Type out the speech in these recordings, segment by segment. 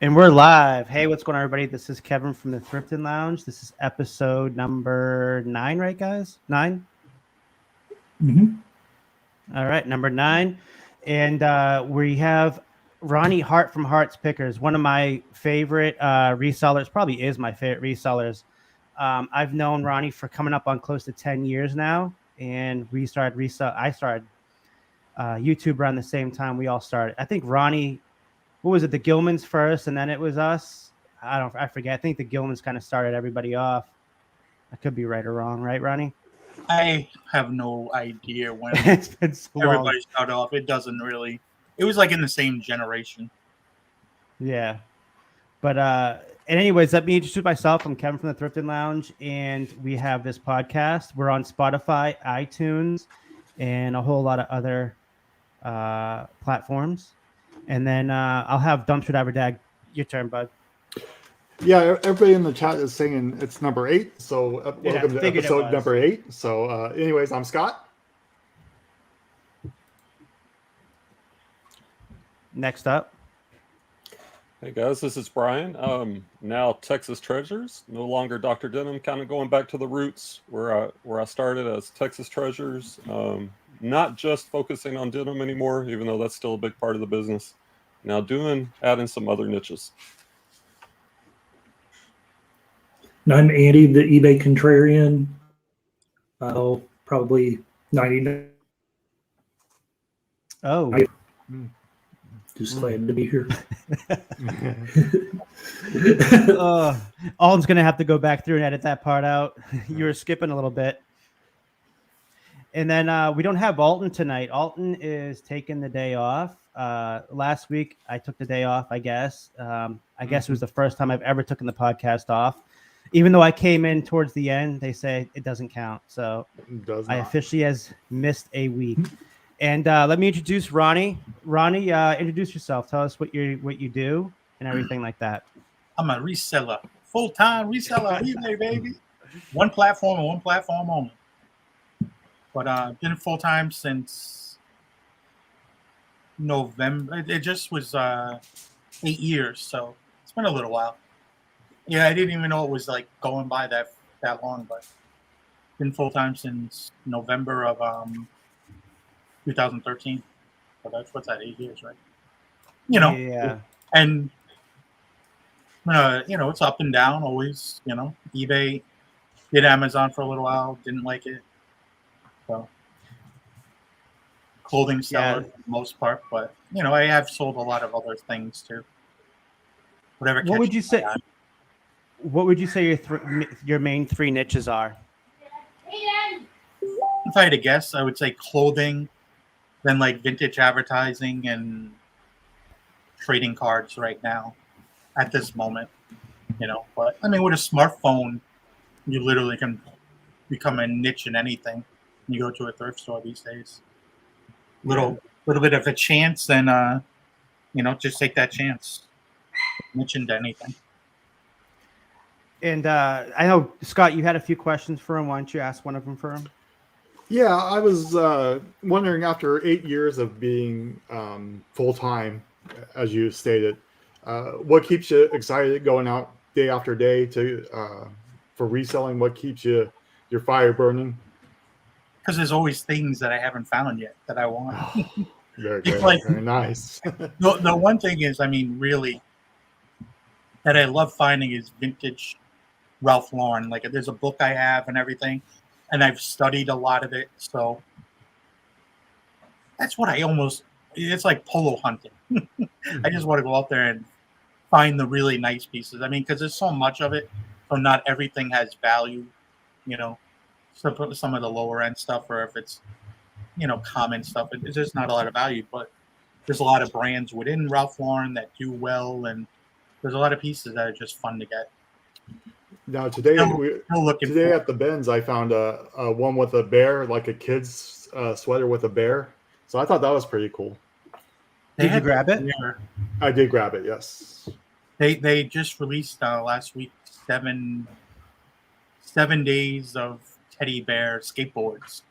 And we're live. Hey, what's going on, everybody? This is Kevin from the Thrifting Lounge. This is episode number 9, right, guys? 9? Mm-hmm. All right, number 9. And we have Ronnie Hart from Hart Pickers, one of my favorite resellers, probably is my favorite resellers. I've known Ronnie for coming up on close to 10 years now, and I started YouTube around the same time we all started. I think Ronnie, what was it, the Gilmans first, and then it was us. I forget. I think the Gilmans kind of started everybody off. I could be right or wrong, right, Ronnie? I have no idea when It's been so long. everybody started off. It doesn't really. It was like in the same generation. Yeah. But and anyways, let me introduce myself. I'm Kevin from the Thrifting Lounge, and we have this podcast. We're on Spotify, iTunes, and a whole lot of other platforms. And then I'll have Dumpster Diver Dag. Your turn, bud. Yeah, everybody in the chat is saying it's number 8. So welcome to episode number 8. So anyways, I'm Scott. Next up. Hey guys, this is Brian. Now Texas Treasures, no longer Dr. Denim, kind of going back to the roots where I started as Texas Treasures. Not just focusing on denim anymore, even though that's still a big part of the business. Now adding some other niches. And I'm Andy, the eBay contrarian. Probably 99. Oh. Just glad to be here. Alden's going to have to go back through and edit that part out. You were skipping a little bit. And then we don't have Alton tonight. Alton is taking the day off. Last week, I took the day off, I guess. I guess it was the first time I've ever taken the podcast off. Even though I came in towards the end, they say it doesn't count. So I officially has missed a week. And let me introduce Ronnie. Ronnie, introduce yourself. Tell us what you do and everything like that. I'm a reseller, full-time reseller, eBay, baby. One platform and one platform only. But been full-time since November. It just was 8 years, so it's been a little while. Yeah, I didn't even know it was like going by that long, but been full-time since November of 2013. So what's that, 8 years, right? Yeah. And it's up and down always. eBay, did Amazon for a little while, didn't like it. So clothing seller for the most part, but I have sold a lot of other things too. Whatever. What would you say? What would you say your main 3 niches are? If I had to guess, I would say clothing, then like vintage advertising and trading cards right now at this moment. But I mean, with a smartphone, you literally can become a niche in anything. You go to a thrift store these days. Little bit of a chance, and just take that chance. Niche into anything. And I know, Scott, you had a few questions for him. Why don't you ask one of them for him? Yeah, I was wondering, after 8 years of being full-time, as you stated, what keeps you excited going out day after day for reselling? What keeps your fire burning? Because there's always things that I haven't found yet that I want. Very good. Very nice. The one thing is, I mean, really, that I love finding is vintage Ralph Lauren. Like, there's a book I have and everything, and I've studied a lot of it. So that's what it's like polo hunting. I just want to go out there and find the really nice pieces. I mean, because there's so much of it, so not everything has value, some of the lower end stuff, or if it's, common stuff, it's just not a lot of value. But there's a lot of brands within Ralph Lauren that do well, and there's a lot of pieces that are just fun to get. Now today at the bins, I found a one with a bear, like a kid's sweater with a bear. So I thought that was pretty cool. Did you grab it? I did grab it. Yes. They just released last week 7 days of teddy bear skateboards.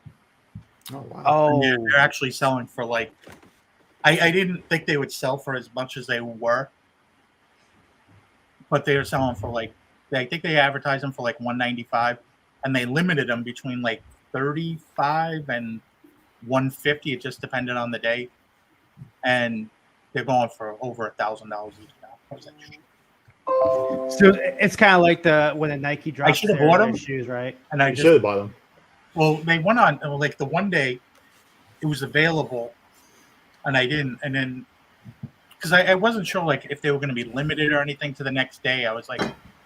Oh wow! Oh, they're actually selling for like, I didn't think they would sell for as much as they were, but they were selling for like, I think they advertised them for like $195, and they limited them between like $35 and $150. It just depended on the day, and they're going for over $1,000 each now. I was like, So it's kind of like when a Nike drops should have their, bought their them. shoes, right? and I You just should have bought them. well, they went on like the one day it was available, and I didn't, and then because I wasn't sure like if they were going to be limited or anything to the next day. I was like,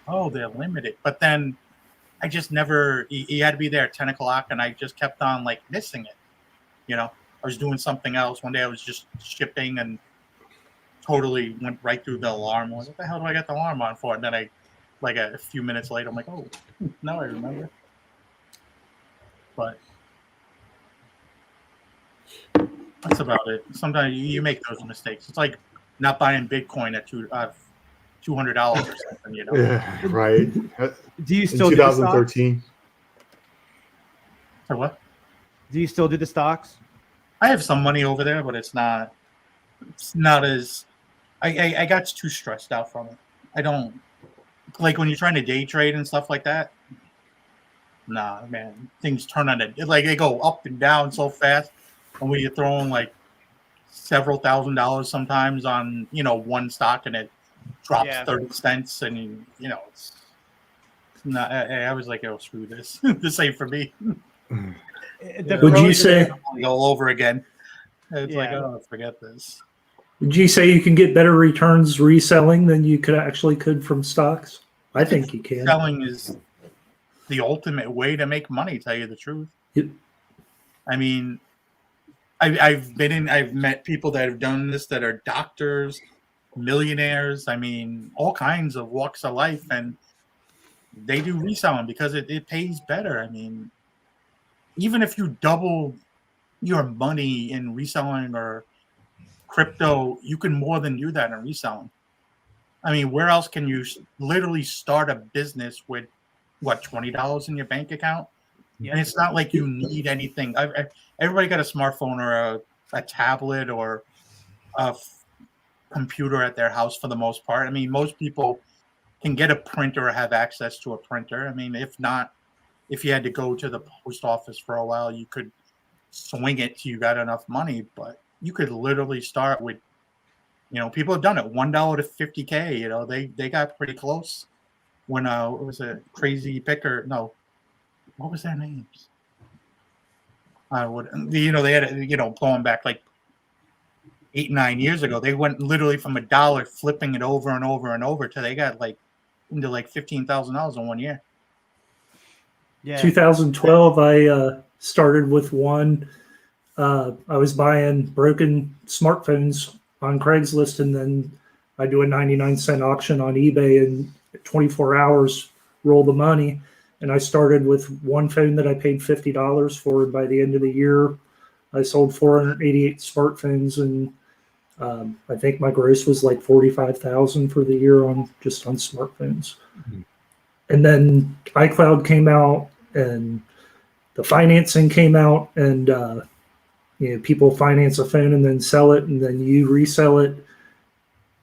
oh, they're limited, but then I just never. He had to be there at 10 o'clock, and I just kept on like missing it. You know, I was doing something else. One day I was just shipping and totally went right through the alarm. I was like, what the hell do I got the alarm on for? And then like a few minutes later, I'm like, oh, now I remember. But that's about it. Sometimes you make those mistakes. It's like not buying Bitcoin at $200 or something, you know? Yeah, right. Do you In still do the stocks? 2013. So what? Do you still do the stocks? I have some money over there, but it's not as I got too stressed out from it. I don't like when you're trying to day trade and stuff like that. Nah, man, things turn on it. Like they go up and down so fast, and when you're throwing like several $1,000s sometimes on one stock and it drops 30 cents, and it's not. I was like, oh, screw this. This ain't for me. Would you say all over again? It's like, oh, forget this. Would you say you can get better returns reselling than you could from stocks? I think you can. Selling is the ultimate way to make money, tell you the truth. Yep. I mean, I've met people that have done this that are doctors, millionaires. I mean, all kinds of walks of life, and they do reselling because it pays better. I mean, even if you double your money in reselling or crypto, you can more than do that in reselling. I mean, where else can you literally start a business with what, $20 in your bank account? Yeah. And it's not like you need anything. Everybody got a smartphone or a tablet or a computer at their house for the most part. I mean, most people can get a printer or have access to a printer. I mean, if not, if you had to go to the post office for a while, you could swing it till you got enough money. But you could literally start with, people have done it, $1 to $50K. They got pretty close when it was a crazy picker. No, what was their names? They had going back like 8-9 years ago. They went literally from $1 flipping it over and over and over till they got like into like $15,000 in 1 year. Yeah. 2012, I started with one. I was buying broken smartphones on Craigslist, and then I do a 99-cent auction on eBay, and 24 hours roll the money. And I started with one phone that I paid $50 for. And by the end of the year, I sold 488 smartphones, and I think my gross was like $45,000 for the year on smartphones. Mm-hmm. And then iCloud came out, and the financing came out, and people finance a phone and then sell it, and then you resell it,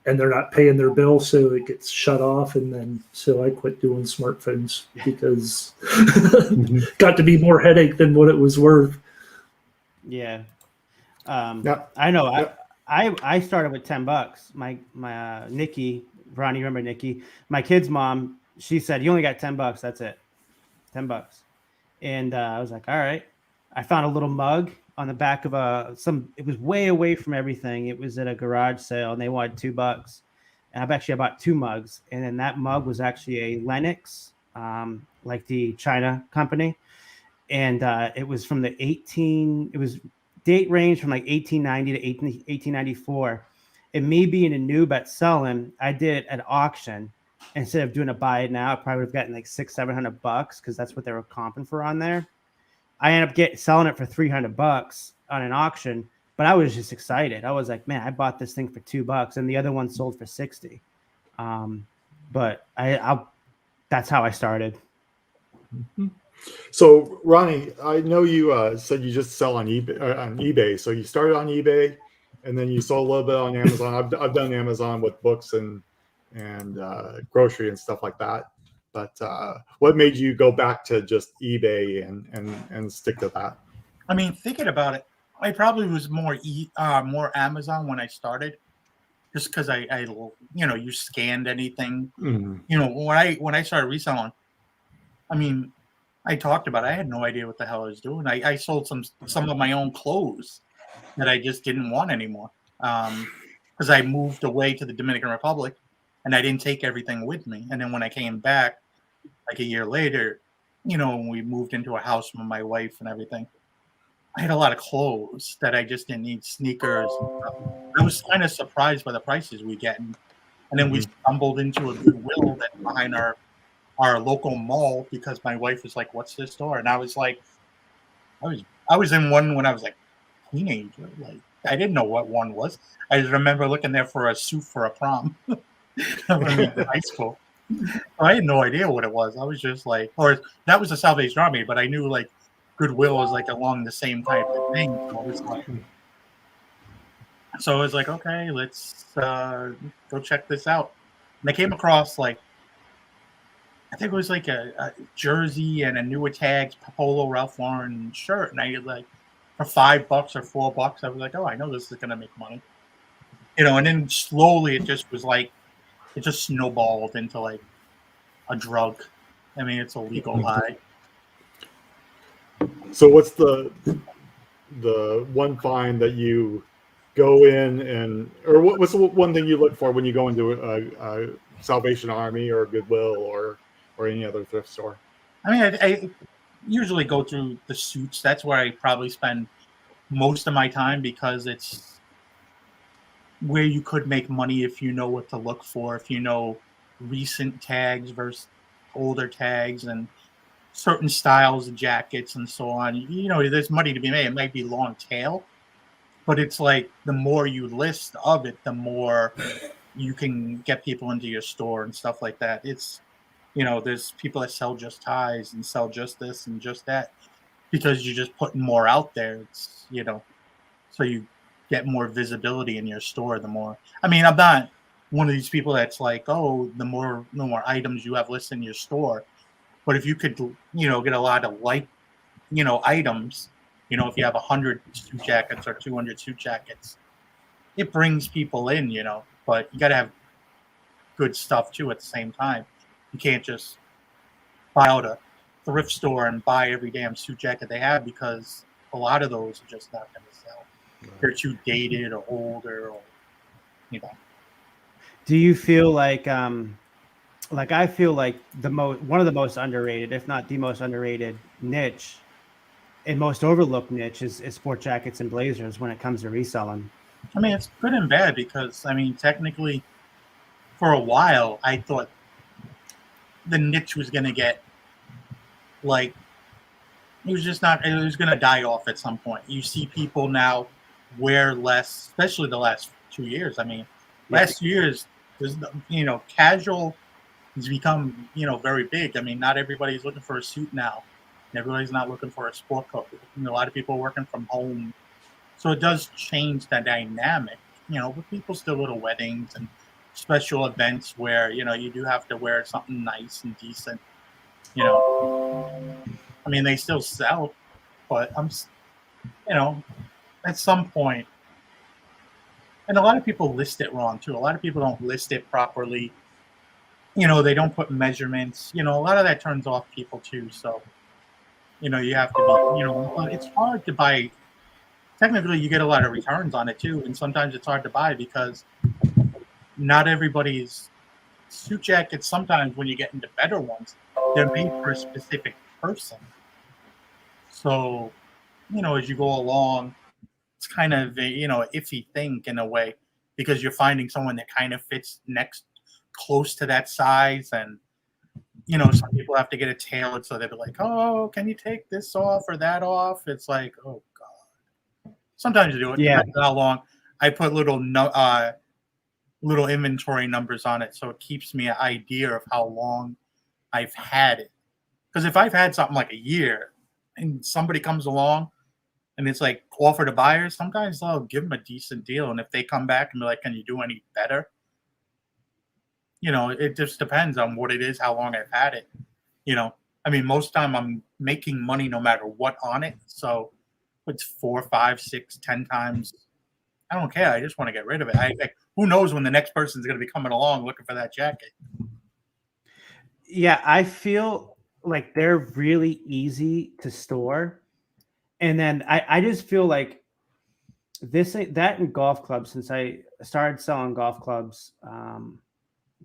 and they're not paying their bill, so it gets shut off. And then so I quit doing smartphones because got to be more headache than what it was worth. Yeah, I know. Yeah. I started with $10. My Nikki, Ronnie, remember Nikki? My kid's mom. She said, "You only got $10. That's it, $10." And I was like, "All right." I found a little mug on the back of it was way away from everything. It was at a garage sale, and they wanted $2. And I bought 2 mugs, and then that mug was actually a Lennox, like the China company, and it was from the date range from like 1890 to 1894. It may be in a new but selling. I did it at auction. Instead of doing a buy it now, I probably would have gotten like $600-700 because that's what they were comping for on there. I ended up selling it for $300 on an auction, but I was just excited. I was like, man, I bought this thing for $2, and the other one sold for $60. But that's how I started. So, Ronnie, I know you said you just sell on eBay. So you started on eBay, and then you sold a little bit on Amazon. I've done Amazon with books and and grocery and stuff like that. But what made you go back to just eBay and stick to that? I mean, thinking about it, I probably was more Amazon when I started, just because I you scanned anything. Mm-hmm. You know, when I started reselling, I mean, I talked about it. I had no idea what the hell I was doing. I sold some of my own clothes that I just didn't want anymore, because I moved away to the Dominican Republic, and I didn't take everything with me. And then when I came back, like a year later, when we moved into a house with my wife and everything, I had a lot of clothes that I just didn't need, sneakers and stuff. I was kind of surprised by the prices we get. And then we stumbled into a Goodwill that's behind our local mall, because my wife was like, "What's this store?" And I was like, I was in one when I was like a teenager. Like, I didn't know what one was. I just remember looking there for a suit for a prom when we were in high school. I had no idea what it was. I was just like, or that was the Salvation Army, but I knew like Goodwill was like along the same type of thing. So I was like, okay, let's go check this out. And I came across like, I think it was like a jersey and a Newer Tags Polo Ralph Lauren shirt, and I had like for $5 or $4. I was like, oh, I know this is gonna make money, And then slowly it just was like, it just snowballed into like a drug. I mean, it's a legal high. So what's the one find that you go in or what's the one thing you look for when you go into a Salvation Army or Goodwill or any other thrift store? I mean, I usually go through the suits. That's where I probably spend most of my time, because it's where you could make money if you know what to look for, if you know recent tags versus older tags and certain styles of jackets and so on. There's money to be made. It might be long tail, but it's like the more you list of it, the more you can get people into your store and stuff like that. It's, there's people that sell just ties and sell just this and just that, because you're just putting more out there. It's, so you get more visibility in your store. The more, I mean, I'm not one of these people that's like, oh, the more items you have listed in your store. But if you could, get a lot of items, if you have 100 suit jackets or 200 suit jackets, it brings people in, but you got to have good stuff too at the same time. You can't just buy out a thrift store and buy every damn suit jacket they have, because a lot of those are just not going to sell. They're too dated or older, or, Do you feel like I feel like one of the most underrated, if not the most underrated niche and most overlooked niche is sport jackets and blazers when it comes to reselling? I mean, it's good and bad, because, I mean, technically, for a while, I thought the niche was going to get, like, it was going to die off at some point. You see people now wear less, especially the last 2 years. I mean, last 2 years, there's, casual has become, very big. I mean, not everybody's looking for a suit now. Everybody's not looking for a sport coat. A lot of people are working from home. So it does change the dynamic, but people still go to weddings and special events where, you do have to wear something nice and decent. I mean, they still sell, but at some point, and a lot of people list it wrong too. A lot of people don't list it properly. They don't put measurements. A lot of that turns off people too. So, you have to be, it's hard to buy. Technically, you get a lot of returns on it too, and sometimes it's hard to buy because not everybody's suit jackets. Sometimes when you get into better ones, they're made for a specific person. So, as you go along, it's kind of a, iffy thing in a way, because you're finding someone that kind of fits close to that size. And, some people have to get it tailored. So they'll be like, oh, can you take this off or that off? It's like, oh, God. Sometimes you do it. Yeah. Depends on how long. I put little inventory numbers on it, so it keeps me an idea of how long I've had it. Because if I've had something like a year and somebody comes along and it's like offer to buyers, sometimes I'll give them a decent deal. And if they come back and be like, can you do any better? you know, it just depends on what it is, how long I've had it. You know, I mean, most time I'm making money no matter what on it. So it's 4, 5, 6, 10 times. I don't care. I just want to get rid of it. Who knows when the next person's going to be coming along looking for that jacket? Yeah, I feel like they're really easy to store. And then I just feel like that in golf clubs, since I started selling golf clubs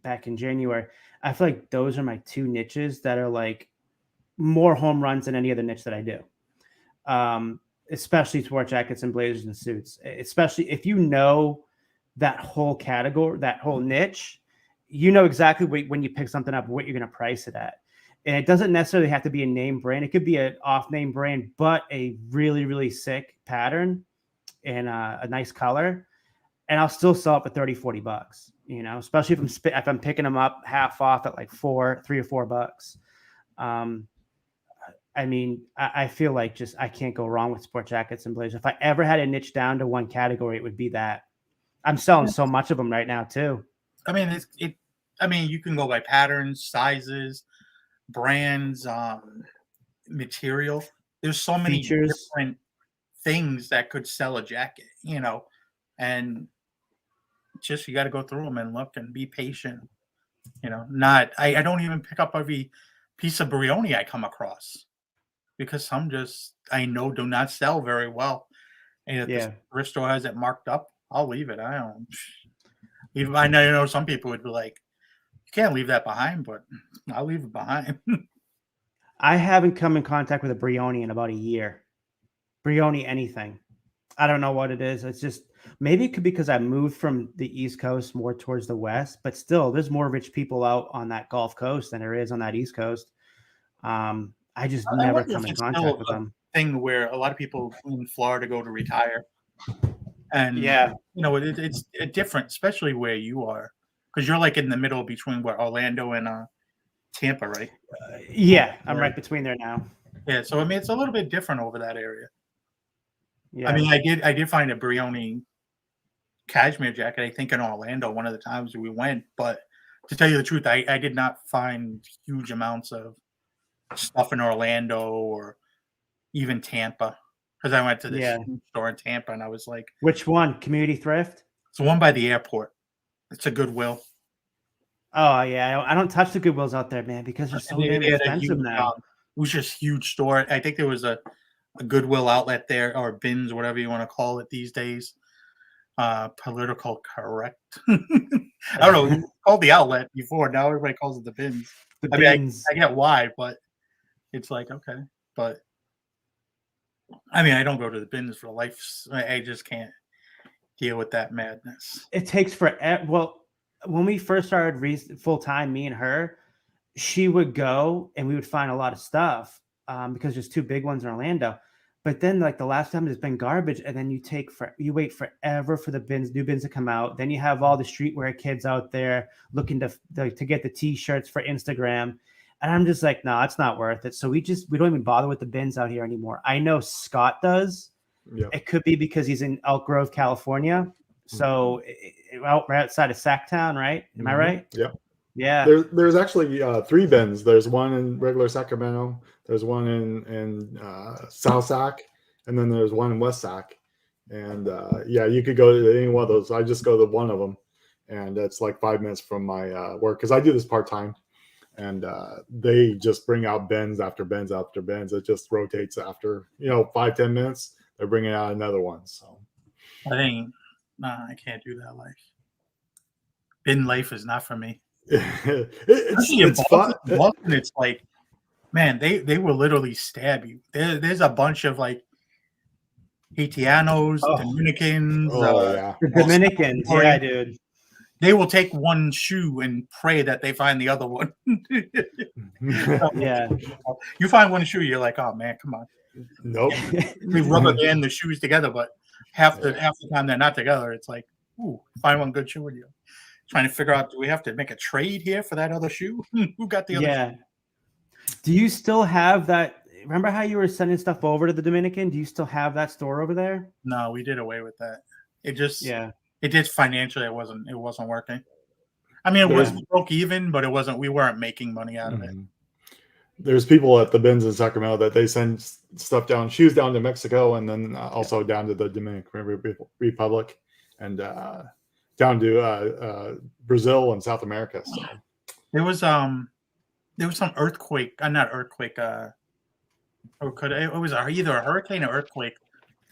back in January, I feel like those are my two niches that are like more home runs than any other niche that I do. Especially sport jackets and blazers and suits, especially if you know that whole category, that whole niche, you know exactly when you pick something up, what you're going to price it at. And it doesn't necessarily have to be a name brand. It could be an off name brand, but a really, really sick pattern and a nice color. And I'll still sell it for 30, 40 bucks, you know, especially if I'm picking them up half off at like $3 or $4. I mean, I feel like I can't go wrong with sport jackets and blazers. If I ever had a niche down to one category, it would be that. I'm selling so much of them right now too. I mean, I mean, you can go by patterns, sizes, brands, material. There's so many different things that could sell a jacket, you know, and just you got to go through them and look and be patient. You know, I don't even pick up every piece of Brioni I come across, because some I know do not sell very well. And if the thrift store has it marked up, I'll leave it. I don't. Even I know some people would be like, "You can't leave that behind," but I'll leave it behind. I haven't come in contact with a Brioni in about a year. Brioni anything. I don't know what it is. It's just maybe it could be because I moved from the East Coast more towards the West, but still, there's more rich people out on that Gulf Coast than there is on that East Coast. I just never come in contact with them. Thing where a lot of people in Florida go to retire, and you know it's different, especially where you are, because you're like in the middle between Orlando and Tampa, right? I'm right between there now. Yeah, so I mean it's a little bit different over that area. Yeah, I mean I did find a Brioni cashmere jacket, I think, in Orlando one of the times we went, but to tell you the truth, I did not find huge amounts of stuff in Orlando or even Tampa, because I went to this store in Tampa and I was like, which one? Community Thrift? It's the one by the airport. It's a Goodwill. Oh yeah, I don't touch the Goodwills out there, man, because they're so damn expensive now. It was just huge store. I think there was a Goodwill outlet there, or bins, whatever you want to call it these days. Political correct. I don't know. We called the outlet before. Now everybody calls it the bins. I mean, I get why, but it's like, okay. But I mean, I don't go to the bins for life. I just can't deal with that madness. It takes forever. Well, when we first started full time, me and her, she would go and we would find a lot of stuff because there's two big ones in Orlando. But then, like the last time, it's been garbage, and then you wait forever for the new bins to come out. Then you have all the streetwear kids out there looking to get the T-shirts for Instagram, and I'm just like, no, it's not worth it. So we don't even bother with the bins out here anymore. I know Scott does. Yeah. It could be because he's in Elk Grove, California, so right outside of Sacktown, right? Am I right? Yeah. Yeah. There's actually 3 bins. There's one in regular Sacramento. There's one in South Sac, and then there's one in West Sac. And you could go to any one of those. I just go to one of them, and it's like 5 minutes from my work, because I do this part time. And they just bring out bins after bins after bins. It just rotates after 5-10 minutes. They're bringing out another one. So I can't do that life. Bin life is not for me. it's fun. Boston, it's like, man, they will literally stab you. There's a bunch of like Haitianos, Dominicans. The Dominicans, yeah, dude. They will take one shoe and pray that they find the other one. Yeah. You find one shoe, you're like, oh man, come on. Nope. We rubber band the shoes together, but half the time they're not together. It's like, ooh, find one good shoe with you. Trying to figure out, do we have to make a trade here for that other shoe? Who got the other shoe? Do you still have that? Remember how you were sending stuff over to the Dominican? Do you still have that store over there? No, we did away with that. It just, it did financially. It wasn't working. I mean, it was Yeah. broke even, but it wasn't. We weren't making money out of it. Mhm. There's people at the bins in Sacramento that they send stuff down, shoes down to Mexico, and then also down to the Dominican Republic, and down to Brazil and South America. So There was some earthquake. Not earthquake. Or it was either a hurricane or earthquake.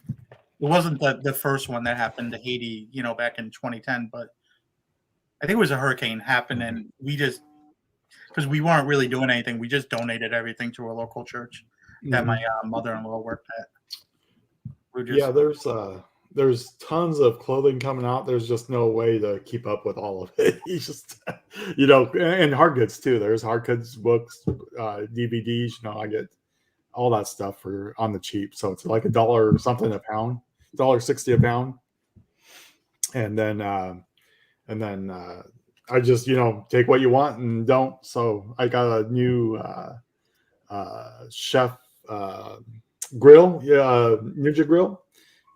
It wasn't the first one that happened to Haiti, back in 2010, but I think it was a hurricane happened, and we just, because we weren't really doing anything, we just donated everything to a local church that my mother-in-law worked at. yeah, there's tons of clothing coming out. There's just no way to keep up with all of it. You just, and hard goods too. There's hard goods, books, DVDs. I get all that stuff for on the cheap. So it's like $1 or something a pound, $1.60 a pound. And then I just, take what you want and don't. So I got a new chef grill, Ninja grill.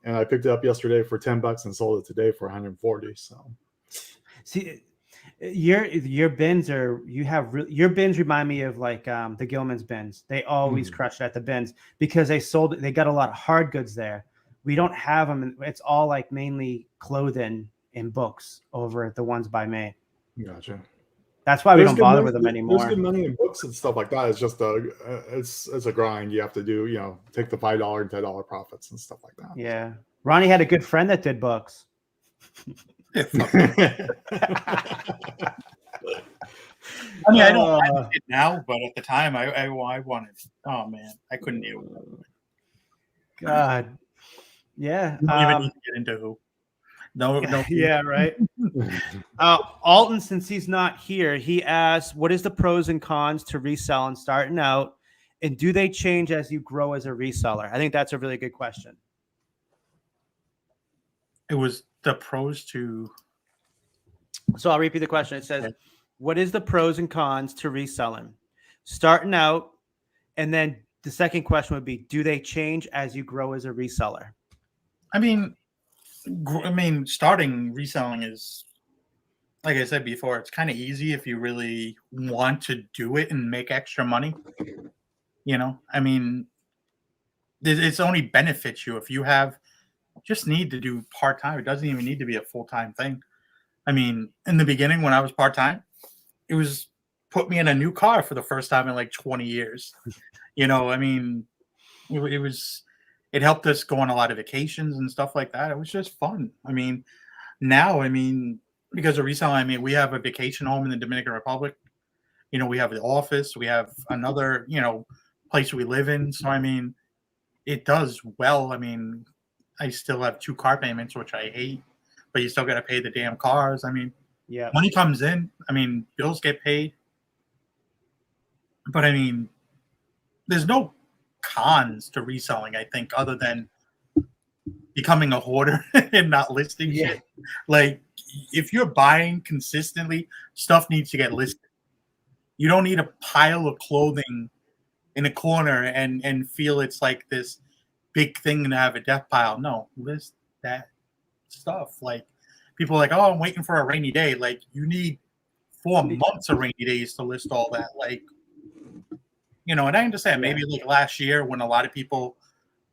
And I picked it up yesterday for $10 and sold it today for 140. So See, your bins your bins remind me of like the Gilman's bins. They always crush at the bins because they got a lot of hard goods there. We don't have them. It's all like mainly clothing and books over at the ones by me. Gotcha. That's why we don't bother with them anymore. There's good money in books and stuff like that. It's just it's a grind. You have to do, take the $5 and $10 profits and stuff like that. Yeah. Ronnie had a good friend that did books. I mean, I don't mind it now, but at the time, I wanted. Oh man, I couldn't deal with it. God, yeah. You don't even need to get into who. No. Yeah, right. Alton, since he's not here, he asked, "What is the pros and cons to reselling starting out, and do they change as you grow as a reseller?" I think that's a really good question. It was the pros to. So I'll repeat the question. It says, "What is the pros and cons to reselling, starting out?" And then the second question would be, "Do they change as you grow as a reseller?" I mean, starting reselling is, like I said before, it's kind of easy if you really want to do it and make extra money. I mean, it's only benefits you if you just need to do part-time. It doesn't even need to be a full-time thing. I mean, in the beginning when I was part-time, it was put me in a new car for the first time in like 20 years. I mean, it helped us go on a lot of vacations and stuff like that. It was just fun. I mean, now, because of reselling, we have a vacation home in the Dominican Republic. We have the office. We have another, place we live in. So, it does well. I still have 2 car payments, which I hate, but you still got to pay the damn cars. Yeah, money comes in. Bills get paid. But there's no cons to reselling, I think, other than becoming a hoarder and not listing shit. Like, if you're buying consistently, stuff needs to get listed. You don't need a pile of clothing in a corner and feel it's like this big thing to have a death pile. No, list that stuff. Like, people are like, oh, I'm waiting for a rainy day. Like, you need 4 months of rainy days to list all that. Like, and I understand maybe like last year when a lot of people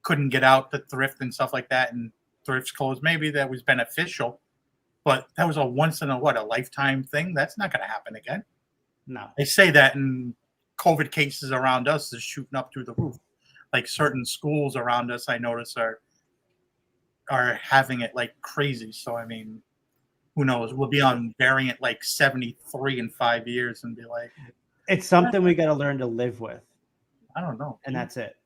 couldn't get out to thrift and stuff like that, and thrifts closed, maybe that was beneficial, but that was a once in a lifetime thing. That's not going to happen again. No. They say that, and COVID cases around us is shooting up through the roof. Like, certain schools around us, I notice are having it like crazy. So who knows? We'll be on variant like 73 in 5 years and be like, it's something we got to learn to live with. I don't know, and that's it.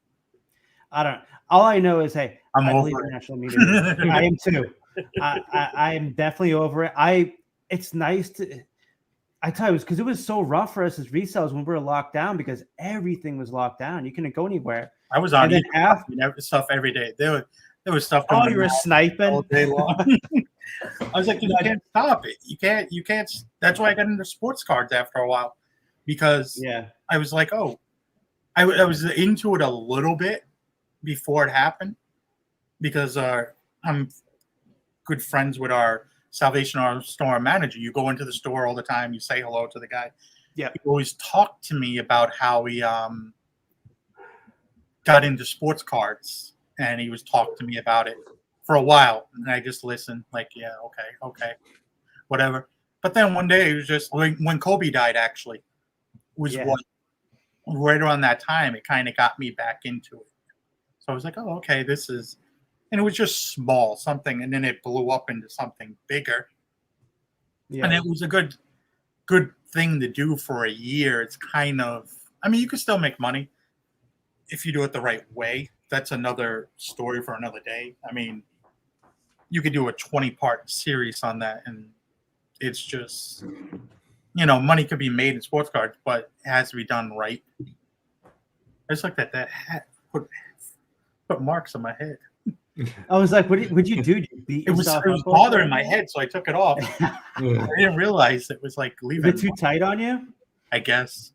I don't. All I know is, hey, I believe in national media. I am too. I am definitely over it. It's nice to. I tell you, because it was so rough for us as resellers when we were locked down, because everything was locked down. You couldn't go anywhere. I was on stuff every day. There was stuff. Oh, you were sniping all day long. I was like, you can't stop it. You can't. That's why I got into sports cards after a while, because I was like, oh, I was into it a little bit before it happened, because I'm good friends with our Salvation Army store manager. You go into the store all the time. You say hello to the guy. Yeah. He always talked to me about how he got into sports cards, and he was talking to me about it for a while, and I just listened, like, yeah, okay, whatever. But then one day, it was just when Kobe died. Actually, was what right around that time it kind of got me back into it. So I was like, oh, okay, this is, and it was just small something, and then it blew up into something bigger, and it was a good thing to do for a year. It's kind of, I mean, you can still make money if you do it the right way. That's another story for another day. I mean, you could do a 20-part series on that, and it's just, money could be made in sports cards, but it has to be done right. I just looked at that hat, put marks on my head. I was like, what'd you do? It was bothering my head, so I took it off. I didn't realize it was like leaving. Is it too tight on you? I guess.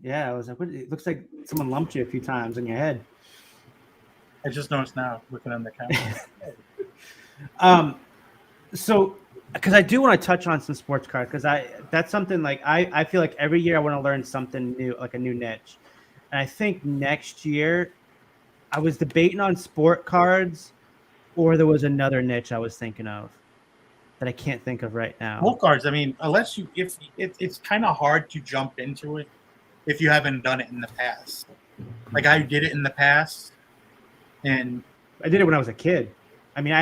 Yeah, I was like, it looks like someone lumped you a few times on your head. I just noticed now, looking on the camera. So, because I do want to touch on some sports cards, because that's something like I feel like every year I want to learn something new, like a new niche. And I think next year I was debating on sport cards, or there was another niche I was thinking of that I can't think of right now. Sport cards, I mean, it's kind of hard to jump into it if you haven't done it in the past. Like, I did it in the past, and I did it when I was a kid. I mean,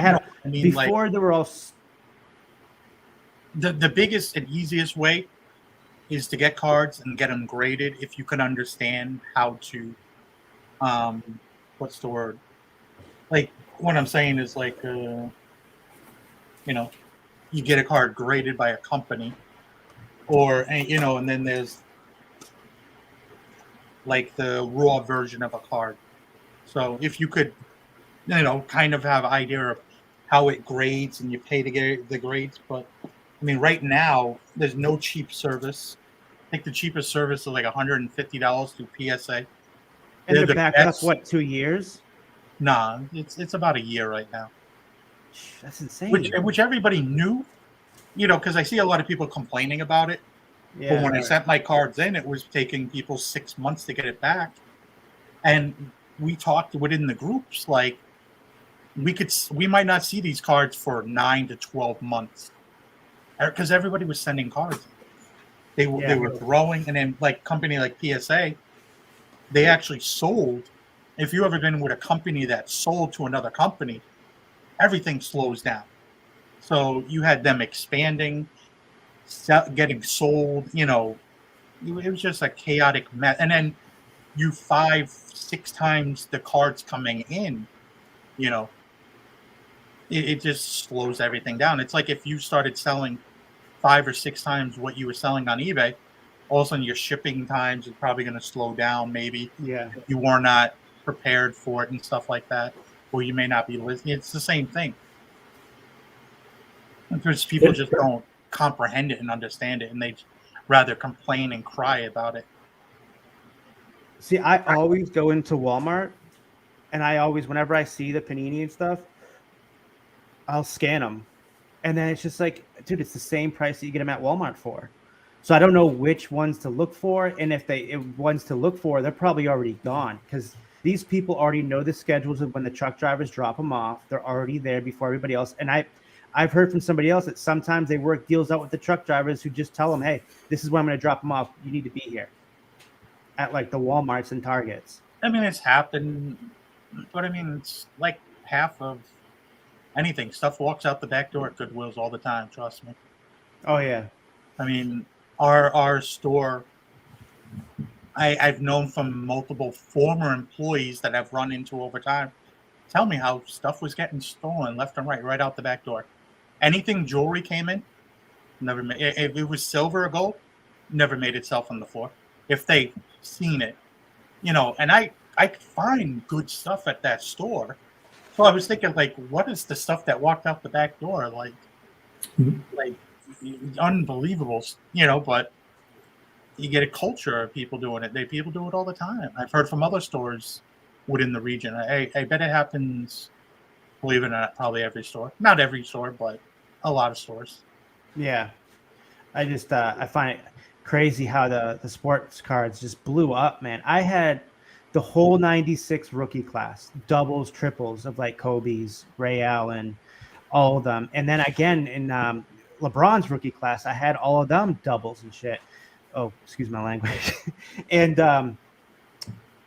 before like, they were all. The biggest and easiest way is to get cards and get them graded if you can understand how to, what's the word? Like, what I'm saying is like, you get a card graded by a company, and then there's like the raw version of a card. So if you could, kind of have an idea of how it grades and you pay to get the grades. But I mean, right now there's no cheap service. I think the cheapest service is like $150 through PSA. And they're back up, what, 2 years? Nah, it's about a year right now. That's insane. Which everybody knew, because I see a lot of people complaining about it. Yeah, but when I sent my cards in, it was taking people 6 months to get it back. And we talked within the groups, like, we might not see these cards for 9 to 12 months, because everybody was sending cards. They were growing, and then like company like PSA, they actually sold. If you ever been with a company that sold to another company, everything slows down. So you had them expanding, getting sold. It was just a chaotic mess. And then you 5-6 times the cards coming in, it just slows everything down. It's like if you started selling 5 or 6 times what you were selling on eBay, all of a sudden your shipping times is probably going to slow down. Maybe if you were not prepared for it and stuff like that, or you may not be listening. It's the same thing. Because people just don't comprehend it and understand it, and they rather complain and cry about it. See, I always go into Walmart, and whenever I see the Panini and stuff, I'll scan them. And then it's just like, dude, it's the same price that you get them at Walmart for. So I don't know which ones to look for. And if ones to look for, they're probably already gone, because these people already know the schedules of when the truck drivers drop them off. They're already there before everybody else. And I've heard from somebody else that sometimes they work deals out with the truck drivers who just tell them, hey, this is when I'm going to drop them off. You need to be here at like the Walmarts and Targets. I mean, it's happened, but I mean, it's like half of anything. Stuff walks out the back door at Goodwill's all the time. Trust me. Oh yeah. I mean, our store, I've known from multiple former employees that I've run into over time, tell me how stuff was getting stolen left and right out the back door. Anything jewelry came in, never made. If it was silver or gold, never made itself on the floor. If they seen it, and I find good stuff at that store. So I was thinking, like, what is the stuff that walked out the back door? Like unbelievable, but you get a culture of people doing it. People do it all the time. I've heard from other stores within the region. I bet it happens, believe it or not, probably every store. Not every store, but a lot of stores. Yeah. I find it crazy how the sports cards just blew up, man. I had the whole 96 rookie class, doubles, triples of like Kobe's, Ray Allen, all of them. And then again in LeBron's rookie class, I had all of them doubles and shit. Oh, excuse my language. and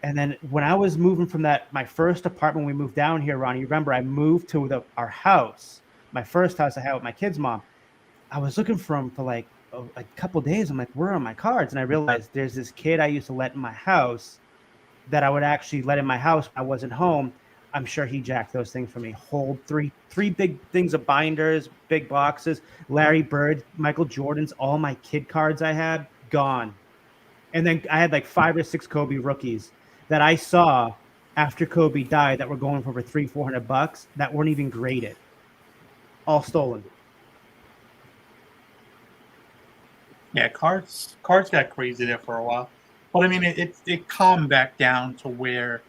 then when I was moving from my first apartment, we moved down here, Ronnie, you remember I moved to our house, my first house I had with my kid's mom. I was looking for them for like a couple days. I'm like, where are my cards? And I realized there's this kid I used to let in my house that I would actually let in my house when I wasn't home. I'm sure he jacked those things for me. Hold three big things of binders, big boxes, Larry Bird, Michael Jordan's, all my kid cards I had, gone. And then I had like 5 or 6 Kobe rookies that I saw after Kobe died that were going for over $300-400 that weren't even graded. All stolen. Yeah, cards got crazy there for a while, but I mean it calmed back down to where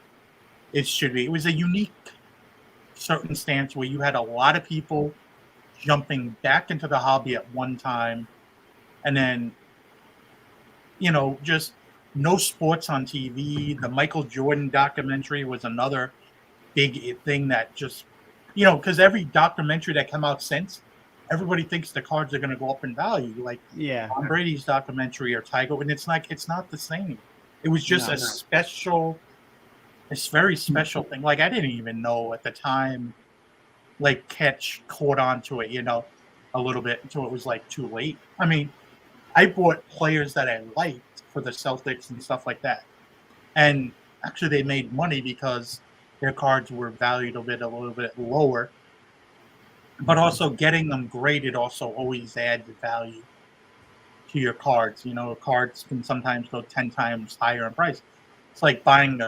it should be. It was a unique circumstance where you had a lot of people jumping back into the hobby at one time, and then just no sports on TV. The Michael Jordan documentary was another big thing that just because every documentary that came out since, everybody thinks the cards are going to go up in value, like Tom Brady's documentary or Tiger, and it's not the same. It was just this very special thing. Like I didn't even know at the time, like Catch caught on to it, a little bit until it was like too late. I mean, I bought players that I liked for the Celtics and stuff like that, and actually they made money because their cards were valued a little bit lower. But also getting them graded also always adds value to your cards. Cards can sometimes go 10 times higher in price. It's like buying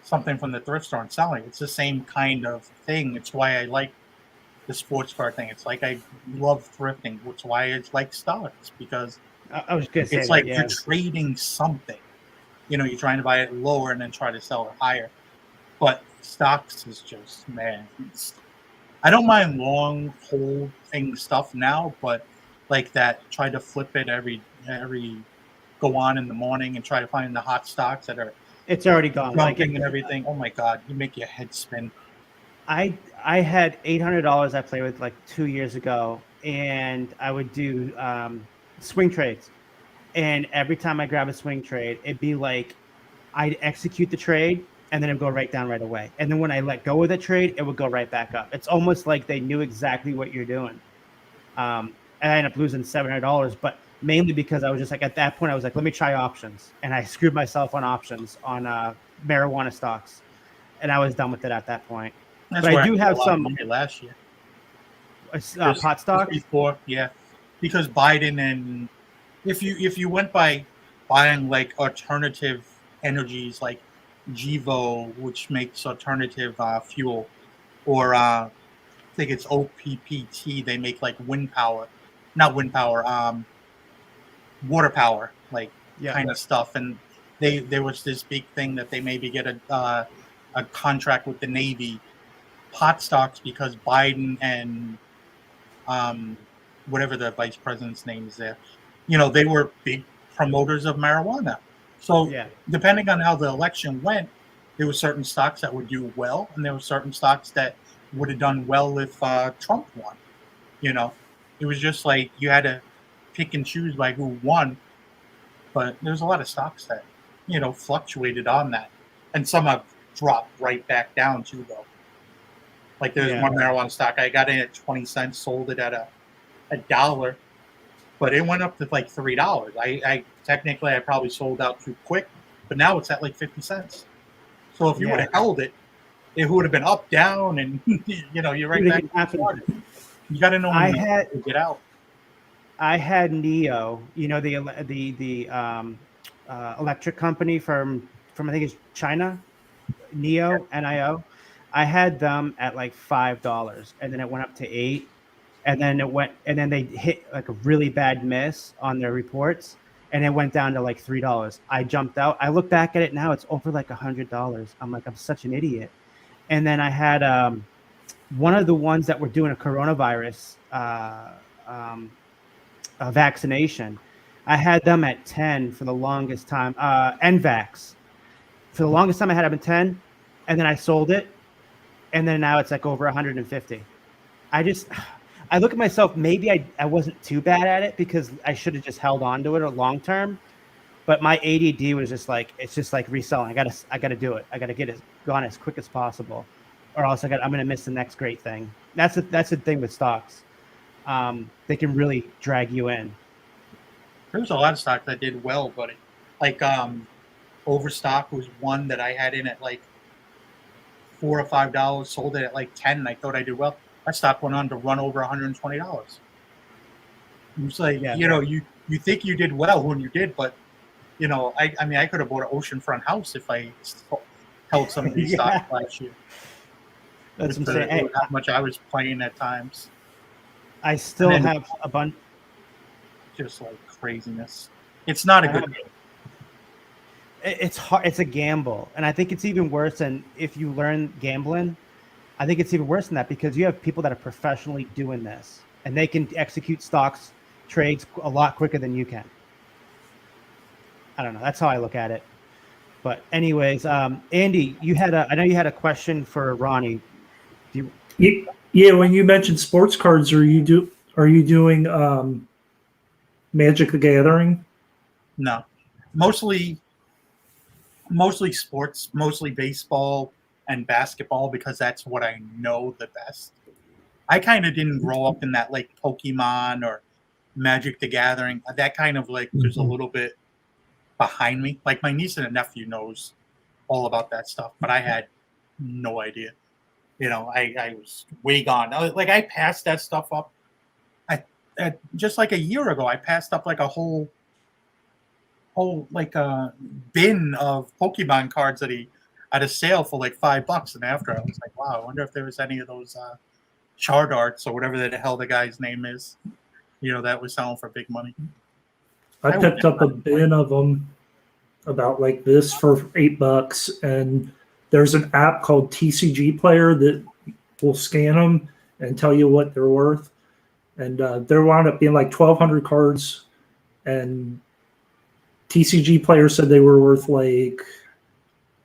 something from the thrift store and selling. It's the same kind of thing. It's why I like the sports card thing. It's like I love thrifting. It's why I like stocks, because I was going to say it's like you're trading something. You're trying to buy it lower and then try to sell it higher. But stocks is just, man, I don't mind long holding stuff now, but like that, try to flip it every go on in the morning and try to find the hot stocks that are it's already gone. jumping and everything. Oh my God, you make your head spin. I had $800 I played with like 2 years ago, and I would do swing trades. And every time I grab a swing trade, it'd be like I'd execute the trade, and then it'd go right down right away. And then when I let go of the trade, it would go right back up. It's almost like they knew exactly what you're doing. And I ended up losing $700, but mainly because I was just like, at that point, I was like, let me try options. And I screwed myself on options on marijuana stocks. And I was done with it at that point. That's but I do have some money last year. Pot stocks? Before, yeah. Because Biden, and if you went by buying like alternative energies like Gevo, which makes alternative fuel, or I think it's OPPT, they make like water power, like kind of stuff. And there was this big thing that they maybe get a contract with the Navy, pot stocks, because Biden and whatever the vice president's name is there, they were big promoters of marijuana. So depending on how the election went, there were certain stocks that would do well, and there were certain stocks that would have done well if Trump won. It was just like you had to pick and choose by who won. But there's a lot of stocks that, fluctuated on that. And some have dropped right back down too, though. Like there's one marijuana stock. I got in at 20 cents, sold it at $1, but it went up to like $3. I technically I probably sold out too quick, but now it's at like 50 cents. So if you would have held it, it would have been up, down, and you're right back. You got to know when to get out. I had Neo, the electric company from I think it's China, Neo, NIO. I had them at like $5, and then it went up to $8, and then they hit like a really bad miss on their reports, and it went down to like $3. I jumped out. I look back at it now; it's over like $100. I'm like, I'm such an idiot. And then I had one of the ones that were doing a coronavirus vaccination. I had them at 10 for the longest time. NVAX. For the longest time I had them at 10, and then I sold it, and then now it's like over 150. I look at myself, maybe I wasn't too bad at it because I should have just held on to it a long term. But my ADD was just like, it's just like reselling. I gotta do it. I gotta get it gone as quick as possible, or else I'm gonna miss the next great thing. That's the thing with stocks. They can really drag you in. There was a lot of stock that did well, but like Overstock was one that I had in at like $4 or $5, sold it at like 10, and I thought I did well. That stock went on to run over $120. It's like, Yeah. you think you did well when you did, but I mean, I could have bought an oceanfront house if I held some of these Yeah. stocks last year. That's With insane. Hey, how much I was playing at times. I still And then- have a bunch. Just like craziness. It's not a good game. It's hard. It's a gamble, and I think it's even worse than if you learn gambling. I think it's even worse than that because you have people that are professionally doing this, and they can execute stocks trades a lot quicker than you can. I don't know. That's how I look at it. But anyways, Andy, I know you had a question for Ronnie. Yeah, when you mentioned sports cards, are you doing Magic the Gathering? No, mostly sports, mostly baseball and basketball because that's what I know the best. I kind of didn't grow up in that like Pokemon or Magic the Gathering. That kind of like was a little bit behind me. Like my niece and nephew knows all about that stuff, but I had no idea. I was way gone. I passed that stuff up. Just like a year ago, I passed up like a whole like a bin of Pokemon cards that he at a sale for like $5. And after I was like, wow, I wonder if there was any of those Chard Arts or whatever the hell the guy's name is, that was selling for big money. I picked up a bin of them about like this for $8, and there's an app called TCG Player that will scan them and tell you what they're worth. And there wound up being like 1,200 cards, and TCG Player said they were worth like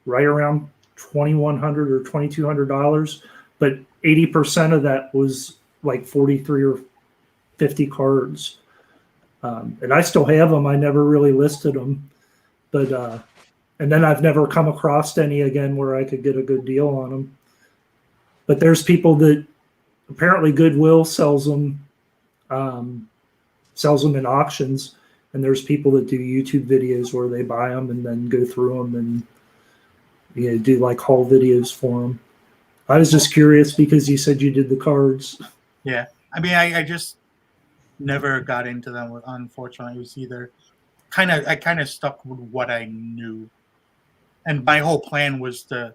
right around $2,100 or $2,200, but 80% of that was like 43 or 50 cards. And I still have them. I never really listed them, but and then I've never come across any again where I could get a good deal on them. But there's people that apparently Goodwill sells them in auctions, and there's people that do YouTube videos where they buy them and then go through them and do like haul videos for them. I was just curious because you said you did the cards. Yeah, I mean, I just never got into them. Unfortunately, it was either I kind of stuck with what I knew, and my whole plan was to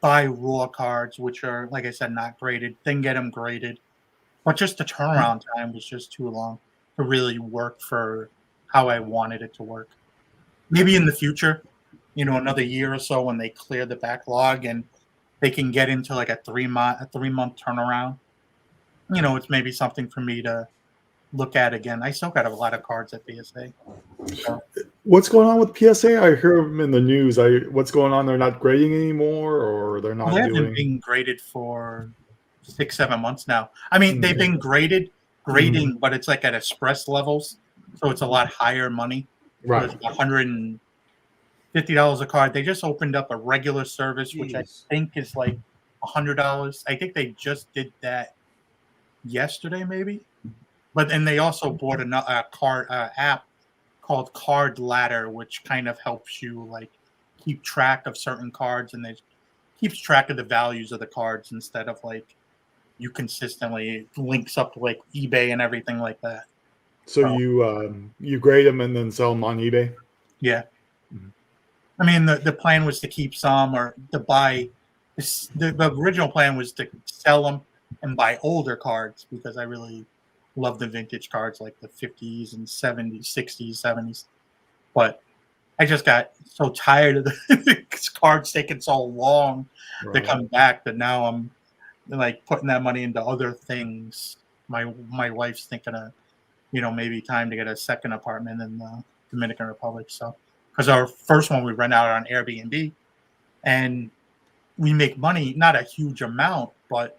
buy raw cards, which are, like I said, not graded, then get them graded. But just the turnaround time was just too long to really work for how I wanted it to work. Maybe in the future, another year or so when they clear the backlog and they can get into like a 3-month turnaround. It's maybe something for me to look at again. I still got a lot of cards at PSA. So. What's going on with PSA? I hear them in the news. What's going on? They're not grading anymore, or they're not They haven't doing. been graded for 6-7 months now. I mean, they've been grading, but it's like at express levels, so it's a lot higher money. Right. So it's $150 a card. They just opened up a regular service, which I think is like $100. I think they just did that yesterday, maybe. But and they also bought a card app called Card Ladder, which kind of helps you like keep track of certain cards, and it keeps track of the values of the cards instead of like you consistently links up to like eBay and everything like that. So you grade them and then sell them on eBay? Yeah. Mm-hmm. I mean, the plan was to keep some or to buy. The original plan was to sell them and buy older cards because I really love the vintage cards like the 50s and 70s, 60s, 70s. But I just got so tired of the cards taking so long to come back that now I'm like putting that money into other things. My wife's thinking of, maybe time to get a second apartment in the Dominican Republic. So, because our first one we rent out on Airbnb, and we make money, not a huge amount, but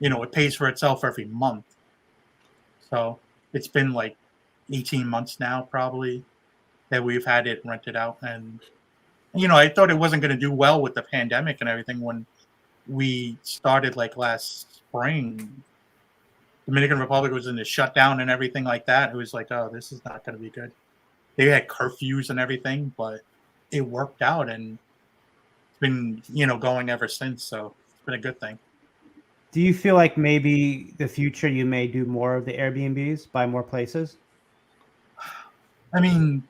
it pays for itself every month. So it's been like 18 months now, probably, that we've had it rented out. And, I thought it wasn't going to do well with the pandemic and everything when we started like last spring. Dominican Republic was in the shutdown and everything like that. It was like, oh, this is not going to be good. They had curfews and everything, but it worked out, and it's been, going ever since. So it's been a good thing. Do you feel like maybe the future you may do more of the Airbnbs, buy more places? I mean,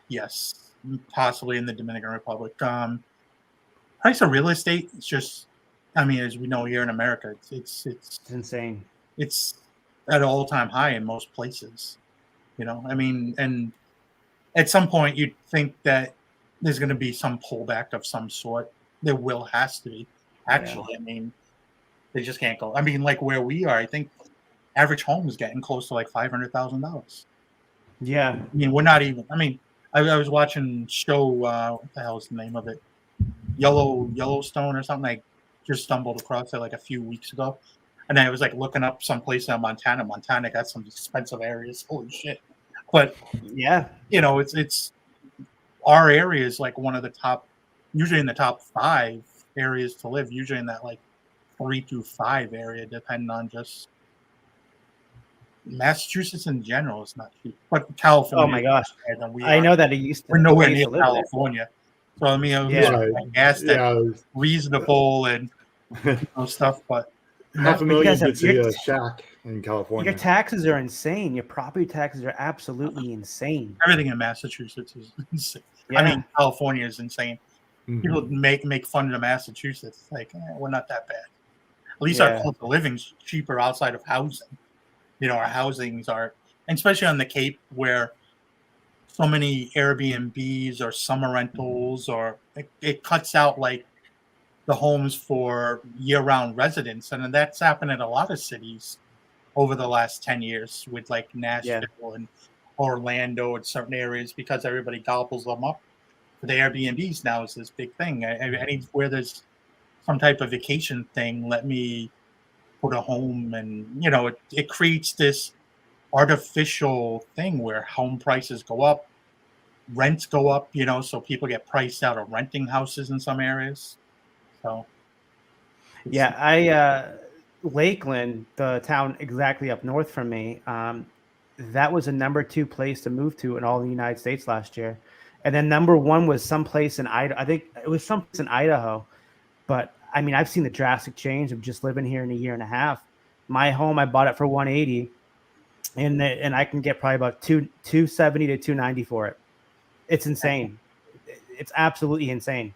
yes, possibly in the Dominican Republic. Price of real estate is just, as we know here in America, it's insane. It's at an all-time high in most places. And at some point you'd think that there's going to be some pullback of some sort. There has to be. Actually, yeah. They just can't go. Like where we are, I think average home is getting close to like $500,000. Yeah. We're not even. I was watching show. What the hell is the name of it? Yellowstone or something. I just stumbled across it like a few weeks ago, and I was like looking up some place in Montana. Montana got some expensive areas. Holy shit! But yeah, it's our area is like one of the top, usually in the top 5 areas to live. Usually in that like 3 to 5 area, depending on just Massachusetts in general is not cheap. But California. Oh my gosh! I know that it used to. We're nowhere near California, so I guess that's reasonable and stuff. But $500,000 to see a shack in California. Your taxes are insane. Your property taxes are absolutely insane. Everything in Massachusetts is insane. Yeah. California is insane. Mm-hmm. People make fun of the Massachusetts. Like, we're not that bad. At least our cost of living's cheaper outside of housing. Our housings are, and especially on the Cape, where so many Airbnbs or summer rentals, or it cuts out like the homes for year-round residents, and that's happened in a lot of cities over the last 10 years with like Nashville and Orlando and certain areas, because everybody gobbles them up. The Airbnbs now is this big thing. Anywhere there's some type of vacation thing, let me put a home, and it creates this artificial thing where home prices go up, rents go up, so people get priced out of renting houses in some areas. So Lakeland, the town exactly up north from me, that was a number 2 place to move to in all the United States last year. And then number 1 was someplace in Idaho. I think it was someplace in Idaho. But I've seen the drastic change of just living here in a year and a half. My home, I bought it for $180, and I can get probably about $270 to $290 for it. It's insane. It's absolutely insane.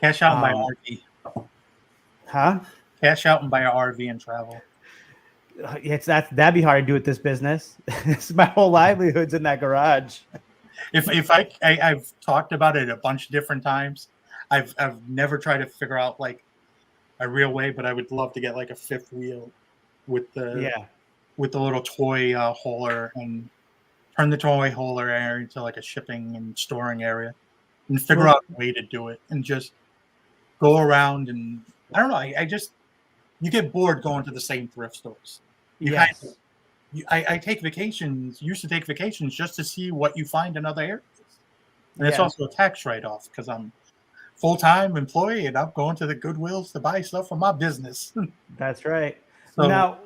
Cash out and buy an RV. Huh? Cash out and buy an RV and travel. That'd be hard to do with this business. My whole livelihood's in that garage. If I've talked about it a bunch of different times. I've never tried to figure out like a real way, but I would love to get like a 5th wheel with the little toy hauler, and turn the toy hauler area into like a shipping and storing area, and figure out a way to do it, and just go around. And I don't know. You get bored going to the same thrift stores. I take vacations. Used to take vacations just to see what you find in other areas, and it's also a tax write-off because I'm full-time employee and I'm going to the Goodwills to buy stuff for my business. That's right. So now,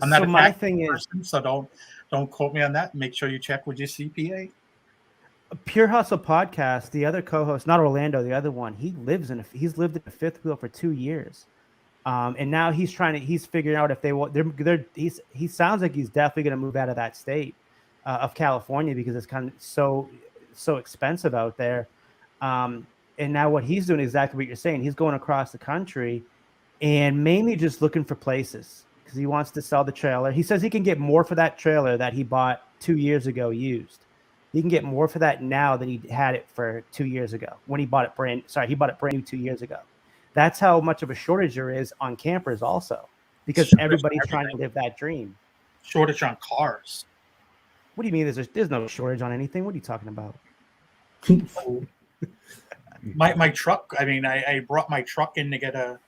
I'm not my thing person, is, so don't quote me on that. Make sure you check with your CPA. Pure Hustle podcast, the other co-host, not Orlando, the other one, he's lived in a 5th wheel for 2 years. And now he's figuring out if they want, he sounds like he's definitely going to move out of that state of California, because it's kind of so expensive out there. And now what he's doing, exactly what you're saying, he's going across the country and mainly just looking for places because he wants to sell the trailer. He says he can get more for that trailer that he bought 2 years ago used. He can get more for that now than he had it for 2 years ago when he bought it brand new 2 years ago. That's how much of a shortage there is on campers also, because everybody's trying to live that dream. Shortage on cars. What do you mean there's no shortage on anything? What are you talking about? My truck, I mean, I brought my truck in to get a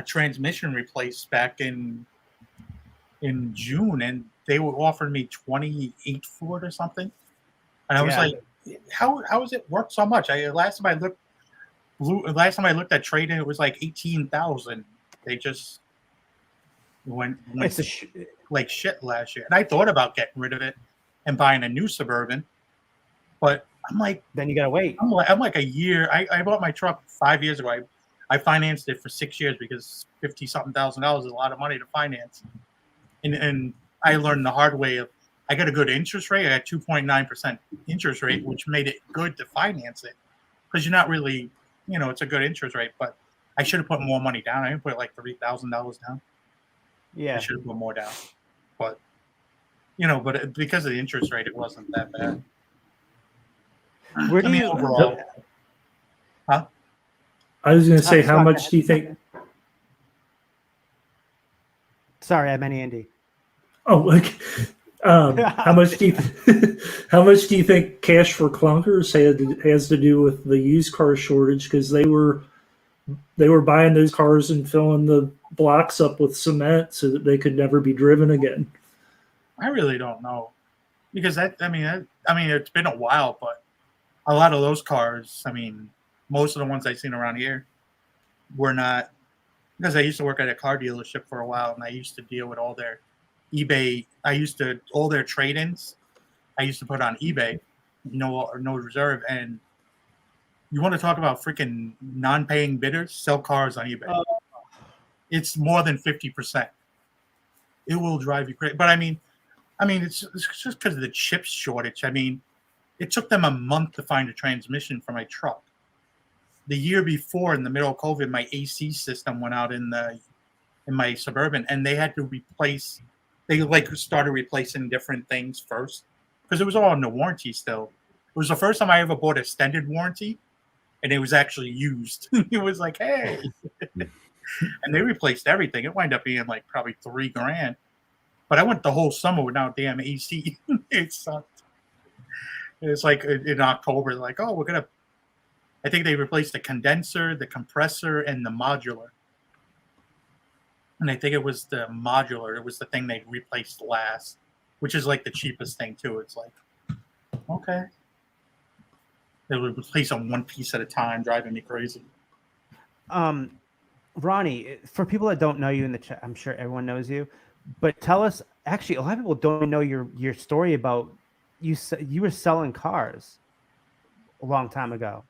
transmission replaced back in June, and they were offering me 28 for it or something. And I was like, how does it work so much? Last time I looked at trade-in, it was like 18,000. They just went like shit last year. And I thought about getting rid of it and buying a new Suburban, but I'm like, then you gotta wait. I'm like a year. I bought my truck 5 years ago. I financed it for 6 years because $50,000 is a lot of money to finance. And I learned the hard way of, I got a good interest rate. I got 2.9% interest rate, which made it good to finance it because you're not really, it's a good interest rate. But I should have put more money down. I didn't put like $3,000 down. Yeah, I should have put more down. But because of the interest rate, it wasn't that bad. Where do you overall? Huh? I was going to say, how much do you think? Sorry, I meant Andy. Oh, okay. How much do you think Cash for Clunkers has to do with the used car shortage? Because they were buying those cars and filling the blocks up with cement so that they could never be driven again. I really don't know, because it's been a while, but a lot of those cars, most of the ones I've seen around here were not, because I used to work at a car dealership for a while, and I used to deal with all their eBay. All their trade-ins, I used to put on eBay, no reserve. And you want to talk about freaking non-paying bidders? Sell cars on eBay. It's more than 50%. It will drive you crazy. But it's just because of the chip shortage. It took them a month to find a transmission for my truck. The year before, in the middle of COVID, my AC system went out in my Suburban, and they had to replace. They started replacing different things first because it was all under warranty still. It was the first time I ever bought extended warranty, and it was actually used. It was like, hey, and they replaced everything. It wound up being like probably $3,000. But I went the whole summer without damn AC. It sucked. It's like in October, like, oh, I think they replaced the condenser, the compressor, and the modular. And I think it was the modular. It was the thing they replaced last, which is like the cheapest thing too. It's like, okay. They would replace on one piece at a time, driving me crazy. Ronnie, for people that don't know you in the chat, I'm sure everyone knows you, but tell us, actually, a lot of people don't know your story about you were selling cars a long time ago.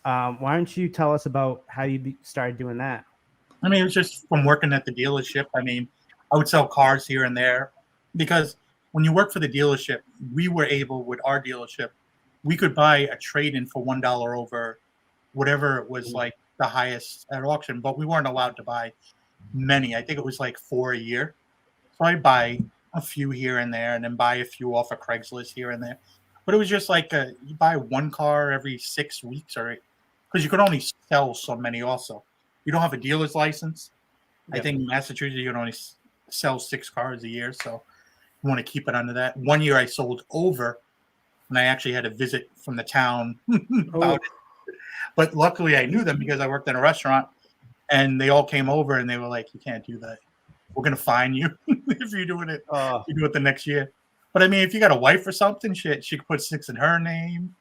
Why don't you tell us about how you started doing that? It was just from working at the dealership. I would sell cars here and there because when you work for the dealership, we were able, with our dealership, we could buy a trade-in for $1 over whatever it was like the highest at auction, but we weren't allowed to buy many. I think it was like 4 a year. So I'd buy a few here and there and then buy a few off of Craigslist here and there. But it was just like you buy one car every 6 weeks, or because you could only sell so many also. You don't have a dealer's license. Yep. I think in Massachusetts you can only sell 6 cars a year, so you want to keep it under that. One year I sold over, and I actually had a visit from the town about it. But luckily I knew them because I worked in a restaurant, and they all came over and they were like, "You can't do that. We're gonna fine you if you're doing it. You do it the next year." But if you got a wife or something, she could put 6 in her name.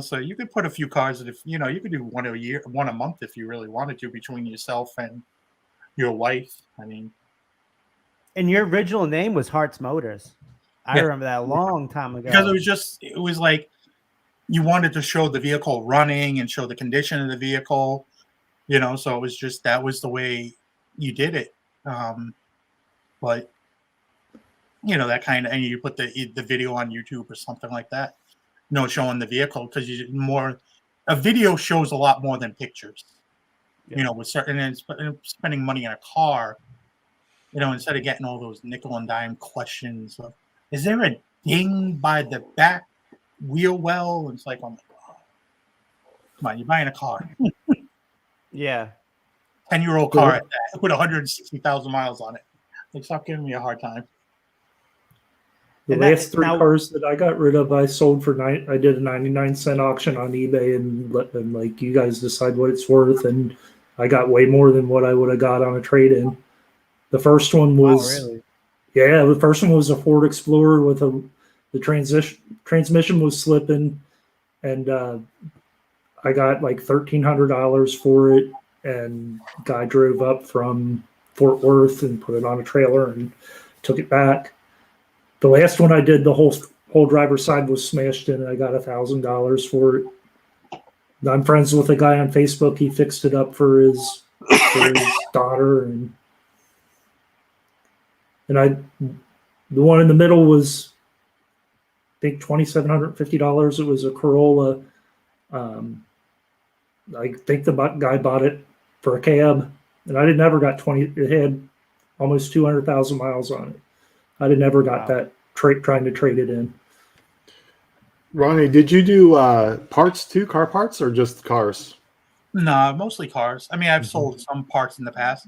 So you could put a few cars that you could do one a month if you really wanted to, between yourself and your wife. And your original name was Hart's Motors. I remember that a long time ago. Because it was like you wanted to show the vehicle running and show the condition of the vehicle, so it was just, that was the way you did it. But that kind of, and you put the video on YouTube or something like that. Showing the vehicle, because a video shows a lot more than pictures. Yeah. With certain, and spending money on a car, instead of getting all those nickel and dime questions of, is there a ding by the back wheel well? It's like, oh my God, come on, you're buying a car. Yeah. 10-year-old car at that, with 160,000 miles on it. Like, stop giving me a hard time. The And that- last three now- cars that I got rid of, I sold for I did a 99-cent auction on eBay and let them, like, you guys decide what it's worth. And I got way more than what I would have got on a trade-in. The first one was, really? yeah, the first one was a Ford Explorer with the transmission was slipping, and I got like $1,300 for it. And guy drove up from Fort Worth and put it on a trailer and took it back. The last one I did, the whole driver's side was smashed in, and I got $1,000 for it. I'm friends with a guy on Facebook. He fixed it up for his daughter, and the one in the middle was, I think, $2,750. It was a Corolla. I think the guy bought it for a cab, and I never got 20. It had almost 200,000 miles on it. I never got that trying to trade it in. Ronnie, did you do parts too, car parts, or just cars? Nah, mostly cars. I mean, I've sold some parts in the past.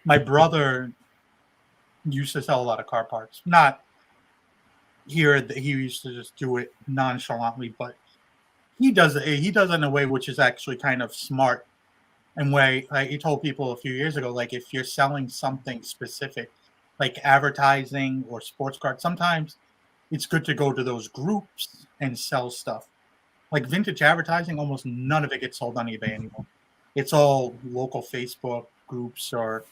My brother used to sell a lot of car parts. Not here. He used to just do it nonchalantly, but he does it. He does it in a way which is actually kind of smart. And way, like he told people a few years ago, like if you're selling something specific, like advertising or sports cards, sometimes it's good to go to those groups and sell stuff. Like vintage advertising, almost none of it gets sold on eBay anymore. It's all local Facebook groups or,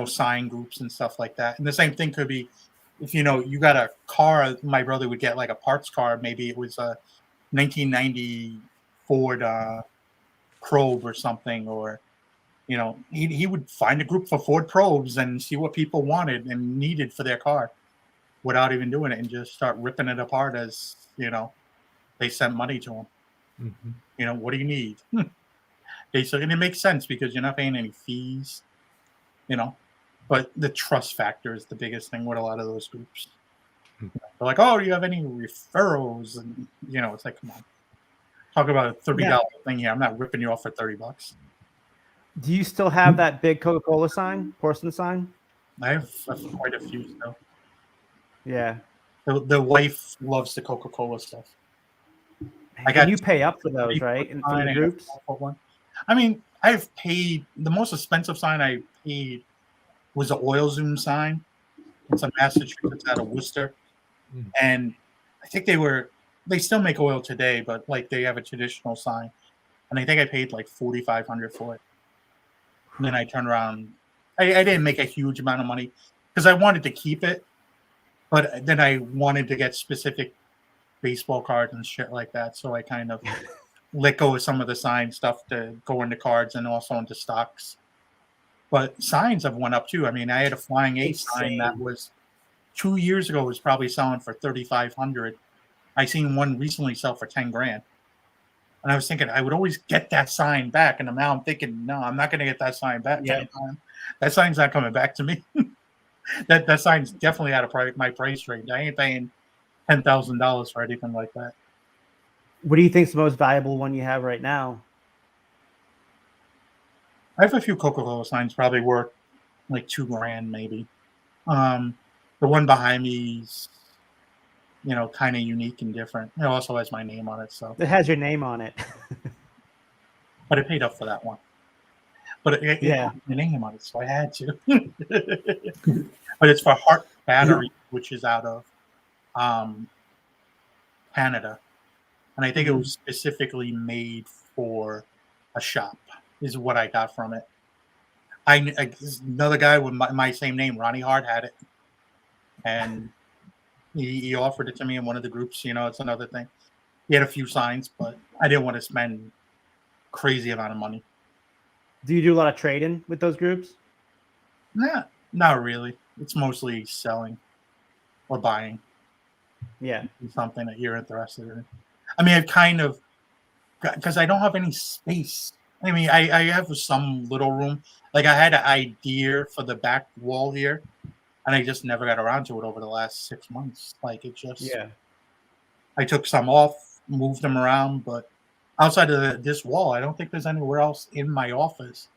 sign groups and stuff like that. And the same thing could be if, you got a car, my brother would get like a parts car. Maybe it was a 1990 Ford Probe or something, or, he would find a group for Ford Probes and see what people wanted and needed for their car without even doing it and just start ripping it apart as, they sent money to him. Mm-hmm. What do you need? Basically, and it makes sense because you're not paying any fees, but the trust factor is the biggest thing with a lot of those groups. They're like, oh, do you have any referrals? And, it's like, come on. Talk about a $30 thing here. I'm not ripping you off for $30. Do you still have that big Coca-Cola sign, porcelain sign? I have quite a few still. Yeah. The wife loves the Coca-Cola stuff. And you pay up for those, right? In the groups? I mean, I've paid, the most expensive sign I paid was an oil zoom sign. It's in Massachusetts out of Worcester. And I think they still make oil today, but like they have a traditional sign. And I think I paid like $4,500 for it. And then I turned around. I didn't make a huge amount of money because I wanted to keep it. But then I wanted to get specific baseball cards and shit like that. So I kind of let go of some of the sign stuff to go into cards and also into stocks. But signs have went up too. I mean, I had a Flying A sign that was 2 years ago was probably selling for $3,500. I seen one recently sell for $10,000. And I was thinking I would always get that sign back. And now I'm thinking, no, I'm not going to get that sign back. Yeah. That sign's not coming back to me. that sign's definitely out of my price range. I ain't paying $10,000 for anything like that. What do you think is the most valuable one you have right now? I have a few Coca-Cola signs probably worth like $2,000 maybe. The one behind me is, kind of unique and different. It also has my name on it, so. It has your name on it. But I paid up for that one. But it had my name on it, so I had to. But it's for Hart Battery, which is out of Canada. And I think it was specifically made for a shop, is what I got from it. Another guy with my same name, Ronnie Hart, had it. And he offered it to me in one of the groups. It's another thing. He had a few signs, but I didn't want to spend crazy amount of money. Do you do a lot of trading with those groups? Nah, not really. It's mostly selling or buying. Yeah. Something that you're interested in. I mean, I've kind of, because I don't have any space. I mean, I have some little room. Like I had an idea for the back wall here, and I just never got around to it over the last 6 months. Like it just, I took some off, moved them around, but outside of this wall, I don't think there's anywhere else in my office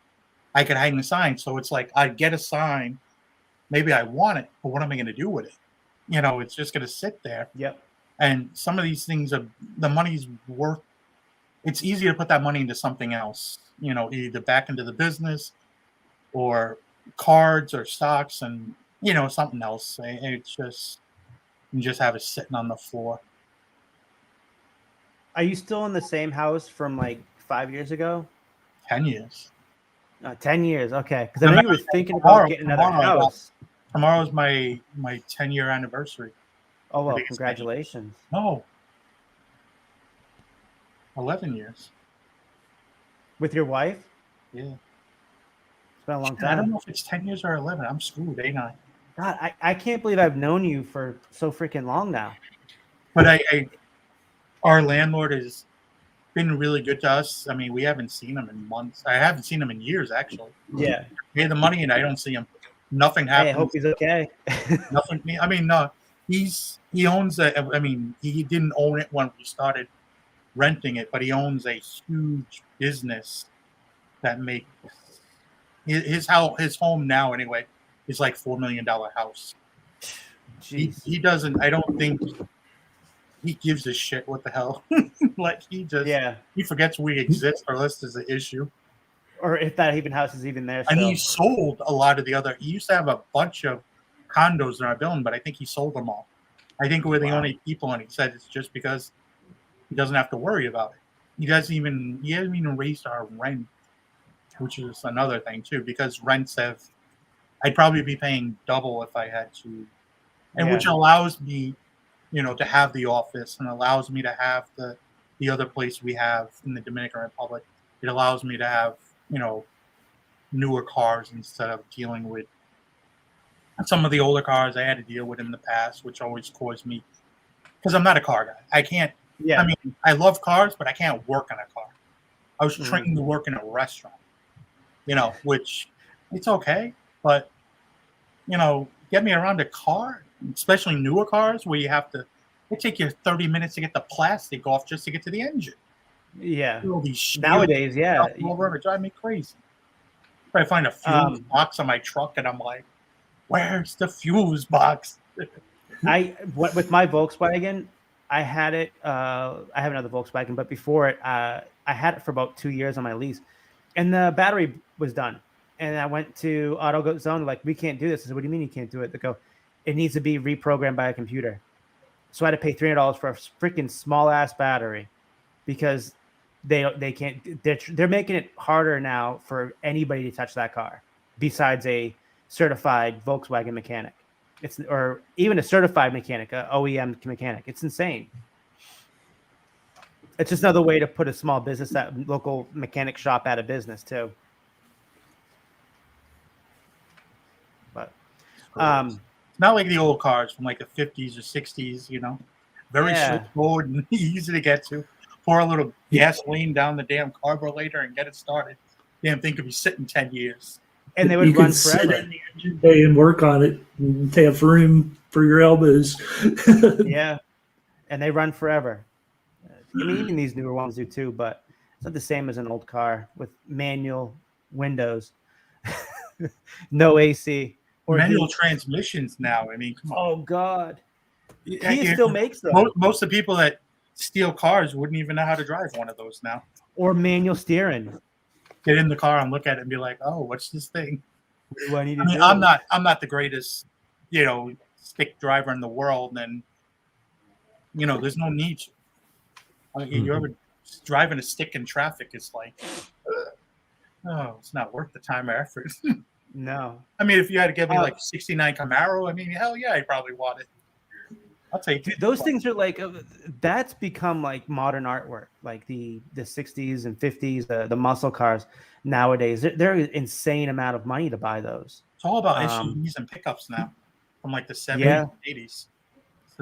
I could hang a sign. So it's like I get a sign, maybe I want it, but what am I going to do with it? You know, it's just going to sit there. Yep. And some of these things are the money's worth. It's easy to put that money into something else, you know, either back into the business or cards or stocks and, you know, something else. It's just, you just have it sitting on the floor. Are you still in the same house from like 5 years ago? 10 years. 10 years. Okay. Because I know you were thinking about getting another tomorrow, house. Tomorrow's my 10-year anniversary. Oh, well, I think it's congratulations. No. 11 years. With your wife? Yeah. It's been a long I don't time. know if it's 10 years or 11. I'm screwed, ain't I? God, I can't believe I've known you for so freaking long now. But our landlord has been really good to us. I mean, we haven't seen him in months. I haven't seen him in years, actually. Yeah. Pay the money and I don't see him. Nothing Hey, I happens. hope he's okay. Nothing. I mean, no. He owns a. I mean, he didn't own it when we started renting it, but he owns a huge business that makes his home now anyway is like $4 million house. Jeez. He doesn't. I don't think he gives a shit what the hell. Like he forgets we exist unless there's an issue. Or if that even house is even there. And still. he sold a lot of the other. He used to have a bunch of condos in our building, but I think he sold them all. I think we're the only people, and he said it's just because he doesn't have to worry about it. He hasn't even raised our rent, which is another thing too, because rents have. I'd probably be paying double if I had to, and which allows me, you know, to have the office and allows me to have the other place we have in the Dominican Republic. It allows me to have, you know, newer cars instead of dealing with some of the older cars I had to deal with in the past, which always caused me, because I'm not a car guy. I can't. Yeah. I mean, I love cars, but I can't work on a car. I was trained to work in a restaurant, you know, which it's okay, but you know, get me around a car, especially newer cars where you have to. It take you 30 minutes to get the plastic off just to get to the engine. Yeah. All these Nowadays, yeah. over it drive me crazy. I find a fuse box on my truck, and I'm like, "Where's the fuse box?" With my Volkswagen, I had it. I have another Volkswagen, but before it, I had it for about 2 years on my lease, and the battery was done. And I went to AutoZone, like, we can't do this. I said, what do you mean you can't do it? They go, it needs to be reprogrammed by a computer. So I had to pay $300 for a freaking small ass battery because they can't. They're making it harder now for anybody to touch that car besides a certified Volkswagen mechanic. Or even a certified mechanic, a OEM mechanic. It's insane. It's just another way to put a small business, that local mechanic shop, out of business too. But not like the old cars from like the 50s or 60s, you know, very straightforward and easy to get to. Pour a little gasoline down the damn carburetor and get it started. Damn thing could be sitting 10 years. And they would run forever. Sit in the engine bay and work on it and have room for your elbows. Yeah. And they run forever. I mean, even these newer ones do too, but it's not the same as an old car with manual windows, no AC. Or manual transmissions now. I mean, come on. Oh, God. He still makes them. Most of the people that steal cars wouldn't even know how to drive one of those now. Or manual steering. Get in the car and look at it and be like, "Oh, what's this thing?" What do I need to do? I'm not the greatest, you know, stick driver in the world, and you know, there's no need to. I mean, you're driving a stick in traffic. It's like, oh, it's not worth the time or effort. No. I mean, if you had to give me like a 69 Camaro, I mean, hell yeah, I probably want it. I'll take it. Those things are like, that's become like modern artwork, like the 60s and 50s, the muscle cars nowadays. They're an insane amount of money to buy those. It's all about SUVs and pickups now from like the 70s and 80s.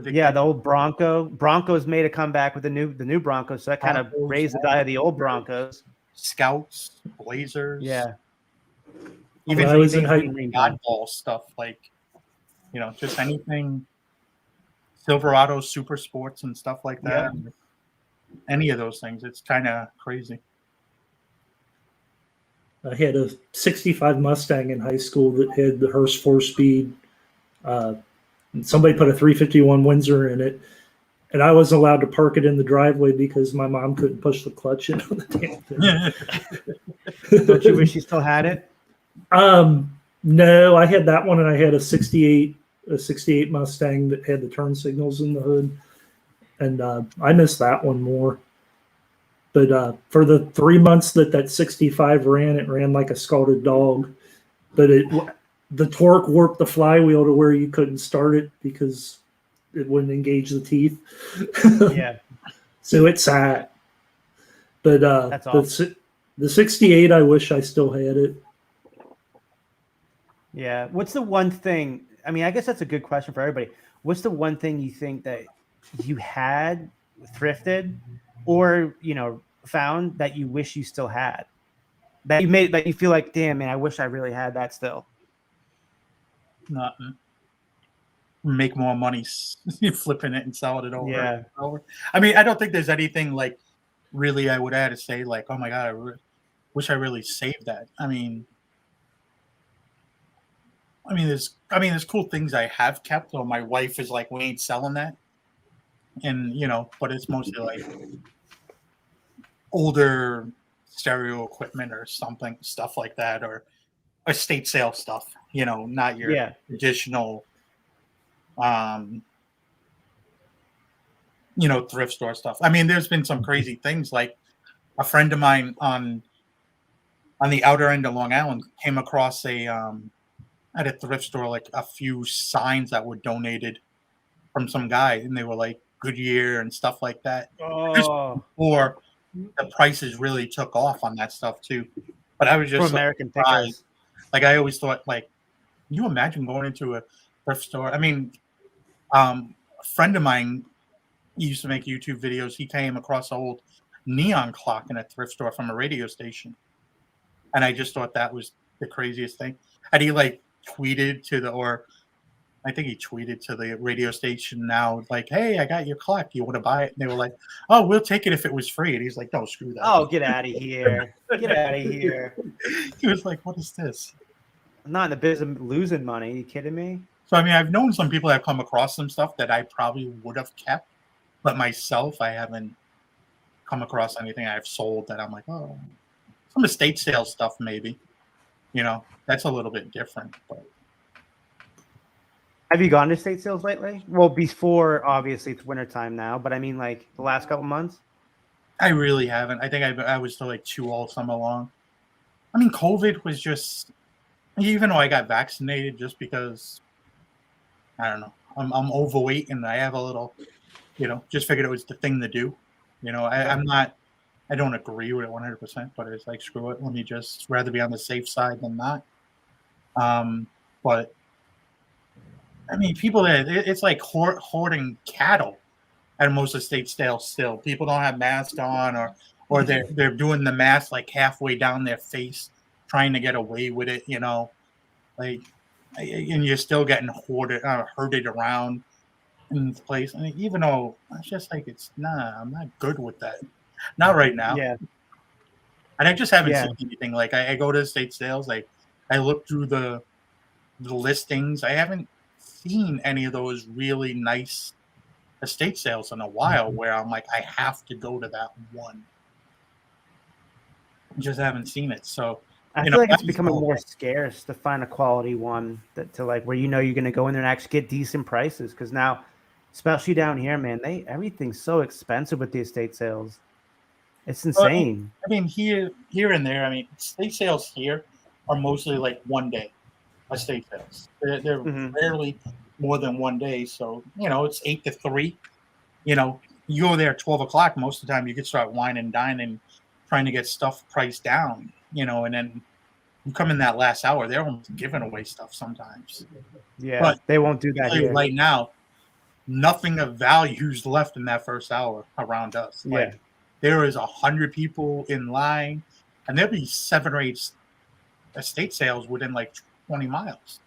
Yeah, the old Broncos made a comeback with the new Broncos, so that kind of raised the die of the old Broncos. Scouts, Blazers. Yeah. Even I was in oddball stuff, like, you know, just anything, Silverado Super Sports and stuff like that. any of those things. It's kind of crazy. I had a 65 Mustang in high school that had the Hearst 4-speed. And somebody put a 351 Windsor in it, and I wasn't allowed to park it in the driveway because my mom couldn't push the clutch in on the damn thing. Don't you wish you still had it? No, I had that one, and I had a 68 Mustang that had the turn signals in the hood, and I miss that one more. But for the 3 months that 65 ran, it ran like a scalded dog. But the torque warped the flywheel to where you couldn't start it because it wouldn't engage the teeth. Yeah. So it sat. But That's awesome. the 68, I wish I still had it. Yeah. What's the one thing? I mean, I guess that's a good question for everybody. What's the one thing you think that you had thrifted or, found that you wish you still had? That you feel like, damn, man, I wish I really had that still. Nothing. Make more money flipping it and selling it over. Yeah. I mean, I don't think there's anything like really I would add to say like, oh my God, wish I really saved that. I mean, there's cool things I have kept. So my wife is like, we ain't selling that. And, but it's mostly like older stereo equipment or something, stuff like that, or estate sale stuff, not your traditional, thrift store stuff. I mean, there's been some crazy things. Like a friend of mine on the outer end of Long Island came across at a thrift store, like a few signs that were donated from some guy, and they were like Goodyear and stuff like that. Oh. Or the prices really took off on that stuff too. But I was just American Pickers. Like I always thought, like, can you imagine going into a thrift store? I mean, a friend of mine used to make YouTube videos. He came across an old neon clock in a thrift store from a radio station, and I just thought that was the craziest thing. And he like tweeted I think he tweeted to the radio station now, like, hey, I got your clock. You want to buy it? And they were like, oh, we'll take it if it was free. And he's like, no, screw that. Oh, get out of here. Get out of here. He was like, what is this? I'm not in the business of losing money. Are you kidding me? So, I mean, I've known some people that have come across some stuff that I probably would have kept. But myself, I haven't come across anything I've sold that I'm like, oh, some estate sale stuff maybe. That's a little bit different. But have you gone to estate sales lately? Well, before, obviously, it's wintertime now, but I mean, like, the last couple months? I really haven't. I think I was still like 2 all summer long. I mean, COVID was just, even though I got vaccinated just because, I don't know, I'm overweight and I have a little, just figured it was the thing to do. I don't agree with it 100%, but it's like, screw it. Let me just rather be on the safe side than not. But I mean, people it's like hoarding cattle at most estate sales still. People don't have masks on or they're doing the mask like halfway down their face, trying to get away with it, like, and you're still getting herded around in this place. I mean, even though it's just like, I'm not good with that. Not right now. Yeah. And I just haven't seen anything. Like I go to estate sales, like I look through the listings. I haven't seen any of those really nice estate sales in a while where I'm like, I have to go to that one. Just haven't seen it. So I feel like it's becoming more scarce to find a quality one to like where you're going to go in there and actually get decent prices. Because now, especially down here, man, everything's so expensive with the estate sales. It's insane. I mean, here and there. I mean, estate sales here are mostly like 1 day estate sales. They're rarely more than 1 day. So, it's 8 to 3. You go there at 12 o'clock. Most of the time you can start wine and dining, trying to get stuff priced down, and then you come in that last hour, they're almost giving away stuff sometimes. Yeah, but they won't do that here. Right now, nothing of value's left in that first hour around us. Like, there is 100 people in line, and there'll be 7 or 8 estate sales within like 20 miles.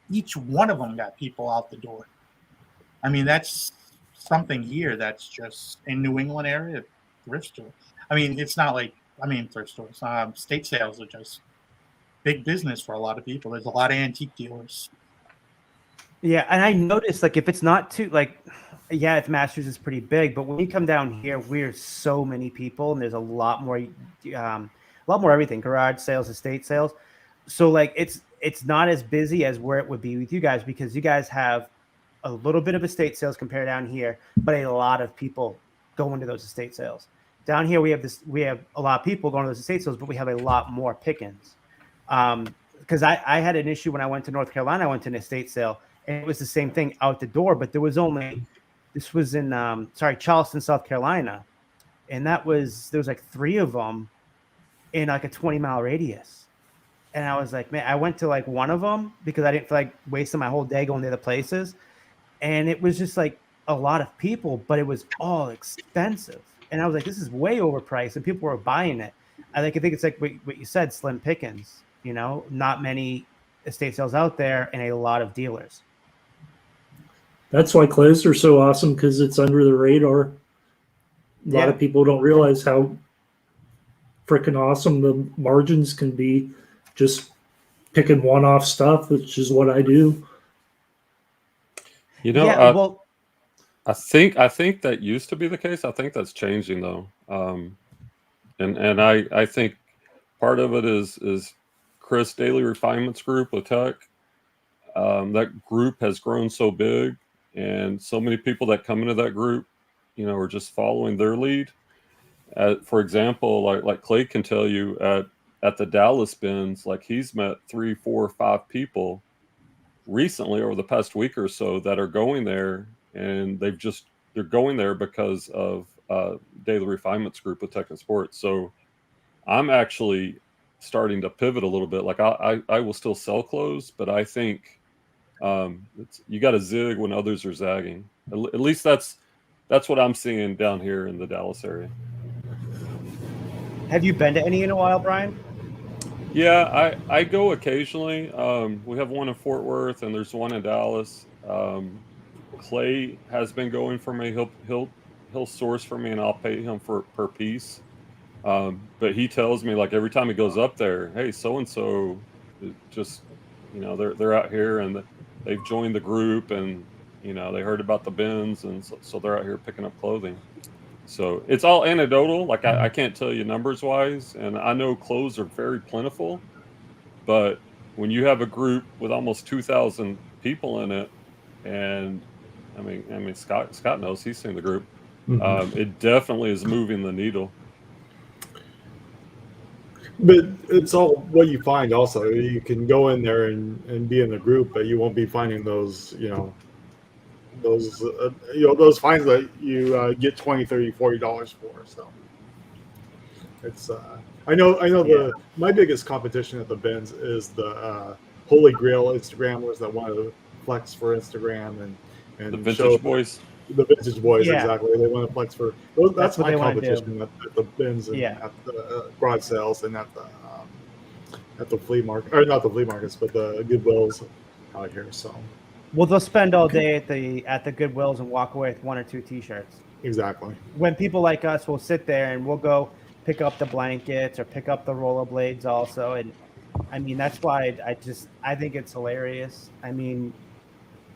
Each one of them got people out the door. I mean, that's something here that's just in New England area. thrift store. I mean, it's not like thrift stores. State sales are just big business for a lot of people. There's a lot of antique dealers. Yeah, and I noticed like if it's not too like, yeah, if Masters is pretty big, but when you come down here, we're so many people, and there's a lot more everything, garage sales, estate sales. So like it's not as busy as where it would be with you guys because you guys have a little bit of estate sales compared down here, but a lot of people going to those estate sales. Down here we have a lot of people going to those estate sales, but we have a lot more pickings. Because I had an issue when I went to North Carolina. I went to an estate sale, and it was the same thing out the door, but this was in Charleston, South Carolina, and there was like 3 of them in like a 20-mile radius. And I was like, man, I went to like one of them because I didn't feel like wasting my whole day going to the places, and it was just like a lot of people, but it was all expensive, and I was like, this is way overpriced, and people were buying it. I think it's like what you said, slim pickings. Not many estate sales out there, and a lot of dealers. That's why clothes are so awesome, because it's under the radar. A lot of people don't realize how freaking awesome the margins can be just picking one-off stuff, which is what I do. I think that used to be the case. I think that's changing though. And I think part of it is Chris Daily Refinements group with tech. That group has grown so big, and so many people that come into that group, are just following their lead. For example, like Clay can tell you at the Dallas bins, like he's met 3, 4, 5 people recently over the past week or so that are going there, and they're going there because of Daily Refinements group with Tech and Sports. So I'm actually starting to pivot a little bit. Like I will still sell clothes, but I think you got to zig when others are zagging. At least that's what I'm seeing down here in the Dallas area. Have you been to any in a while, Brian? Yeah, I go occasionally. We have one in Fort Worth, and there's one in Dallas. Clay has been going for me. He'll source for me, and I'll pay him per piece. But he tells me, like, every time he goes up there, hey, so and so, just they're out here and they've joined the group, and they heard about the bins, and so they're out here picking up clothing. So it's all anecdotal. Like I can't tell you numbers wise, and I know clothes are very plentiful, but when you have a group with almost 2,000 people in it, and I mean Scott knows, he's seen the group. Mm-hmm. It definitely is moving the needle. But it's all what you find. Also, you can go in there and be in the group, but you won't be finding those those finds that you get $20, $30, $40 for. So it's I know my biggest competition at the bins is the Holy Grail Instagrammers that want to flex for Instagram and the vintage boys. The vintage boys, exactly. They want to flex for. That's my competition at the bins and at the garage sales and at the flea market, or not the flea markets, but the Goodwills out here. So. Well, they'll spend all day at the Goodwills and walk away with 1 or 2 T-shirts. Exactly. When people like us will sit there and we'll go pick up the blankets or pick up the rollerblades also, and I mean that's why I think it's hilarious. I mean,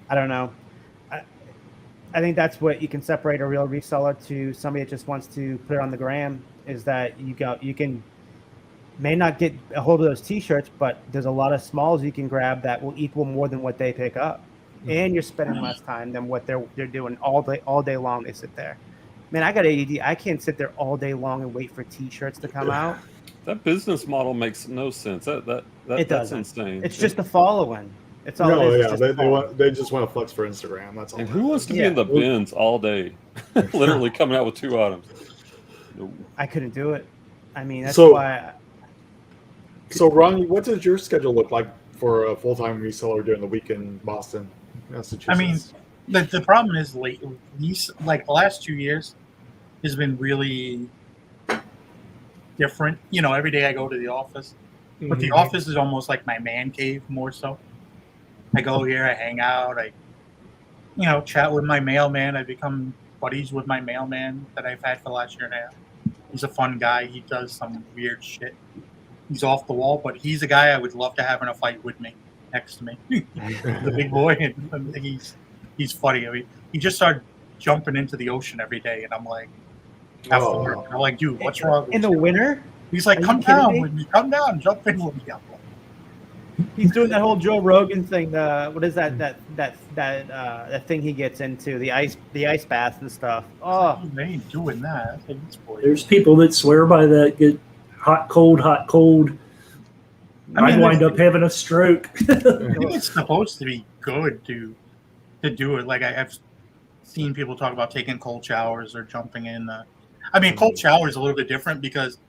I don't know. I think that's what you can separate a real reseller to somebody that just wants to put it on the gram, is that you can may not get a hold of those T-shirts, but there's a lot of smalls you can grab that will equal more than what they pick up. And you're spending less time than what they're doing all day long. They sit there. Man, I got ADD. I can't sit there all day long and wait for T-shirts to come out. That business model makes no sense. That's insane. It's just the following. It's all. No, it is. They just want to flex for Instagram. That's all. And who wants to be in the bins all day, literally coming out with 2 items? I couldn't do it. I mean, that's why. So, Ronnie, what does your schedule look like for a full-time reseller during the week in Boston, Massachusetts? I mean, the problem is lately, like the last 2 years, has been really different. Every day I go to the office, but the office is almost like my man cave more so. I go here, I hang out, I chat with my mailman. I become buddies with my mailman that I've had for the last year and a half. He's a fun guy. He does some weird shit. He's off the wall, but he's a guy I would love to have in a fight with me, next to me. He's a big boy, and he's funny. I mean, he just started jumping into the ocean every day, and I'm like, after work, I'm like, dude, what's wrong with in the you? winter? He's like, Are you come kidding down me? with me, come down, jump in with me. I'm like, He's doing that whole Joe Rogan thing. What is that thing he gets into, the ice baths and stuff. Oh, they ain't doing that. I think it's for you. There's people that swear by that. Get hot, cold, hot, cold. I mean, I'd wind up having a stroke. I think it's supposed to be good to do it. Like I've seen people talk about taking cold showers or jumping in. I mean, cold shower is a little bit different because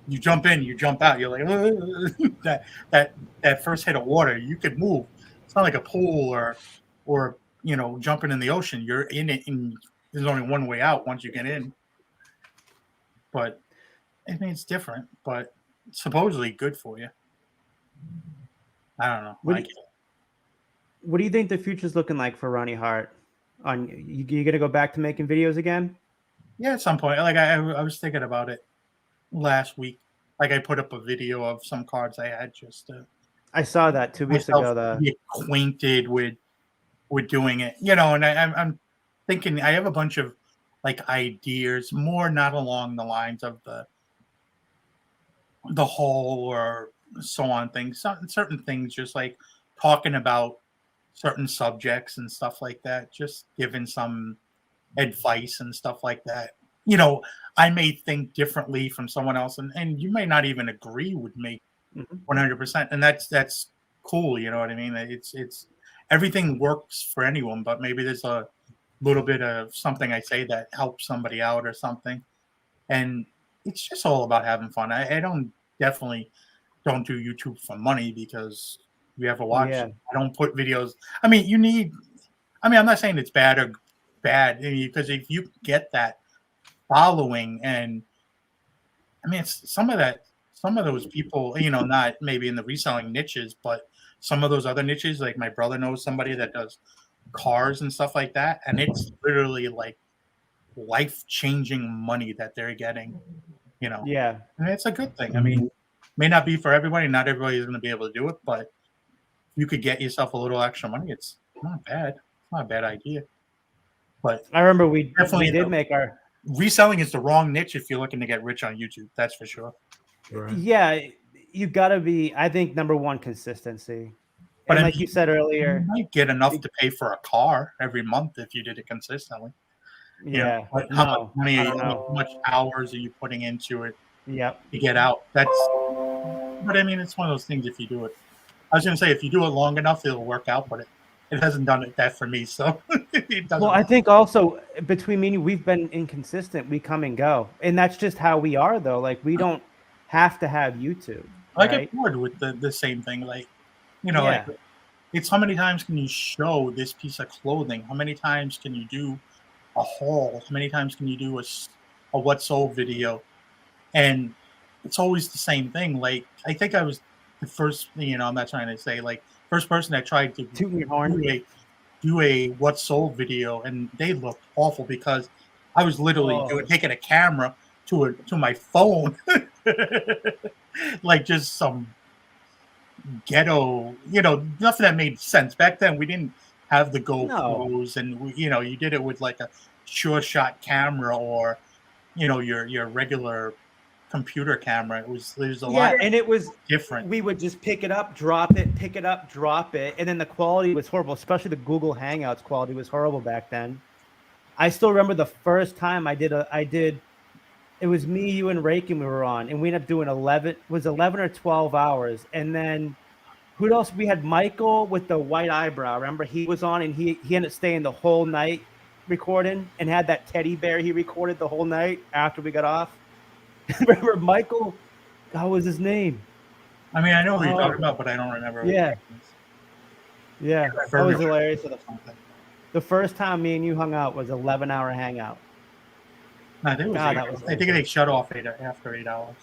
you jump in, you jump out. You're like that first hit of water, you could move. It's not like a pool or jumping in the ocean. You're in it, and there's only one way out once you get in. But I mean, it's different, but supposedly good for you. I don't know. What do you think the future's looking like for Ronnie Hart? You gonna go back to making videos again? Yeah, at some point. Like I was thinking about it last week. Like I put up a video of some cards I had just to I saw that 2 weeks ago. Be acquainted with doing it, and I'm thinking I have a bunch of like ideas, more not along the lines of the whole or so on things, certain things, just like talking about certain subjects and stuff like that, just giving some advice and stuff like that. I may think differently from someone else, and you may not even agree with me 100%, and that's cool. You know what I mean? It's everything works for anyone, but maybe there's a little bit of something I say that helps somebody out or something, and it's just all about having fun. I definitely don't do YouTube for money because you have to watch. Yeah. I don't put videos. I mean, I'm not saying it's bad because if you get that following, and I mean, it's some of those people, not maybe in the reselling niches, but some of those other niches, like my brother knows somebody that does cars and stuff like that, and it's literally like life-changing money that they're getting, Yeah. and it's a good thing. I mean, may not be for everybody. Not everybody is going to be able to do it, but you could get yourself a little extra money. It's not bad. It's not a bad idea. But I remember we definitely did make our reselling is the wrong niche if you're looking to get rich on YouTube. That's for sure. Right. Yeah, you got to be. I think number one, consistency. But like you said earlier, you might get enough to pay for a car every month if you did it consistently. Yeah. But how much money, how much hours are you putting into it? Yep. To get out. But I mean, it's one of those things. If you do it, I was going to say, if you do it long enough, it'll work out. But it hasn't done that for me. So it doesn't. Well, I think also between me and you, we've been inconsistent. We come and go, and that's just how we are, though. Like we don't have to have YouTube. I get bored with the same thing. Like, like it's how many times can you show this piece of clothing? How many times can you do a haul? How many times can you do a what sold video? And it's always the same thing. Like, I think I was the first, I'm not trying to say like first person that tried to do a what sold video, and they looked awful because I was literally taking a camera to my phone, like just some ghetto, nothing that made sense. Back then we didn't have the GoPros, and you did it with like a sure shot camera or your regular computer camera. There's a lot and it was different. We would just pick it up, drop it, pick it up, drop it, and then the quality was horrible, especially the Google Hangouts quality was horrible back then. I still remember the first time I did it was me, you, and Rakin we were on, and we ended up doing 11 or 12 hours. And then who else? We had Michael with the white eyebrow. Remember, he was on, and he ended up staying the whole night recording, and had that teddy bear he recorded the whole night after we got off. Remember Michael? What was his name? I mean, I know who you're talking about, but I don't remember. Yeah, that was hilarious. The first time me and you hung out was 11-hour hangout. No, I think they shut off after 8 hours.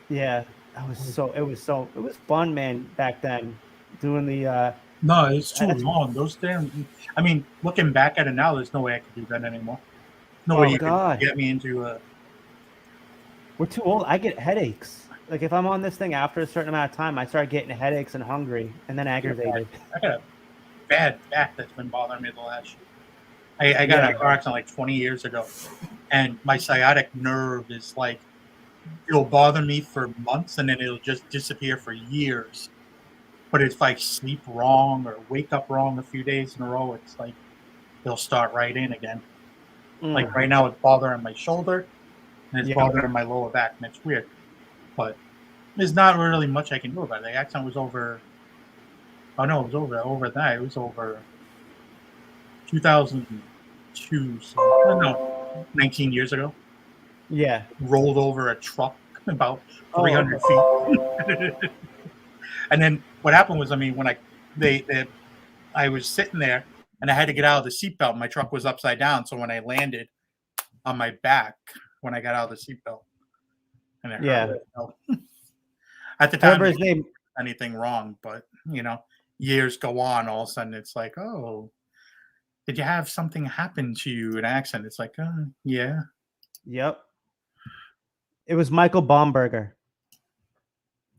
Yeah, it was fun, man. Back then, doing the. No, it's too long. Those damn. I mean, looking back at it now, there's no way I could do that anymore. No way you could get me into We're too old. I get headaches. Like if I'm on this thing after a certain amount of time, I start getting headaches and hungry and then aggravated. I got a bad back that's been bothering me the last year. I got in a car accident like 20 years ago, and my sciatic nerve is like, it'll bother me for months and then it'll just disappear for years. But if I sleep wrong or wake up wrong a few days in a row, it's like it'll start right in again. Like right now, it's bothering my shoulder and it's bothering my lower back, and it's weird. But there's not really much I can do about it. The accident was over. Oh no, it was over that. It was over 2002. So no, 19 years ago. Yeah. Rolled over a truck about 300 feet. And then what happened was, I mean, when I was sitting there and I had to get out of the seatbelt. My truck was upside down, so when I landed on my back, when I got out of the seatbelt, and it hurt. So, at the time, I remember his name. Anything wrong, but years go on. All of a sudden, it's like, oh, did you have something happen to you? An accident? It's like, yeah. Yep. It was Michael Baumberger.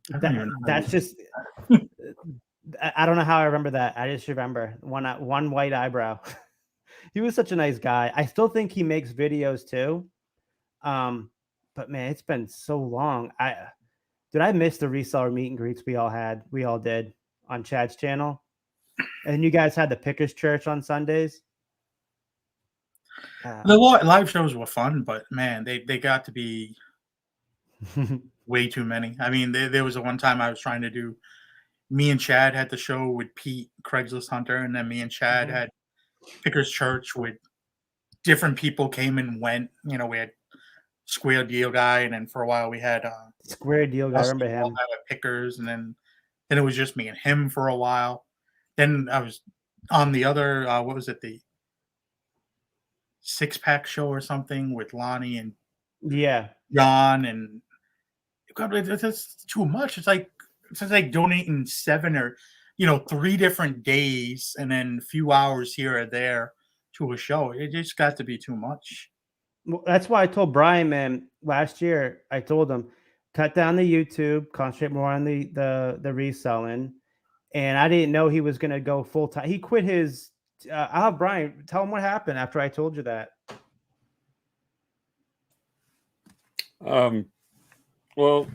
That's just. I don't know how I remember that. I just remember one white eyebrow. He was such a nice guy. I still think he makes videos too. But man, it's been so long. I miss the reseller meet and greets we all did on Chad's channel. And you guys had the Pickers Church on Sundays. The live shows were fun, but man, they got to be way too many. I mean, there was one time I was trying to do. Me and Chad had the show with Pete, Craigslist Hunter, and then me and Chad had Pickers Church with different people came and went. We had Square Deal Guy, and then for a while we had Square Deal Guy. I remember him. Pickers, and then it was just me and him for a while. Then I was on the other what was it, the Six Pack show or something with Lonnie and John, and God, it's too much. It's like donating 7 or 3 different days and then a few hours here or there to a show. It just got to be too much. Well, that's why I told Brian, man, last year I told him cut down the YouTube, concentrate more on the reselling. And I didn't know he was going to go full time. He quit his. I'll have Brian tell him what happened after I told you that. Well,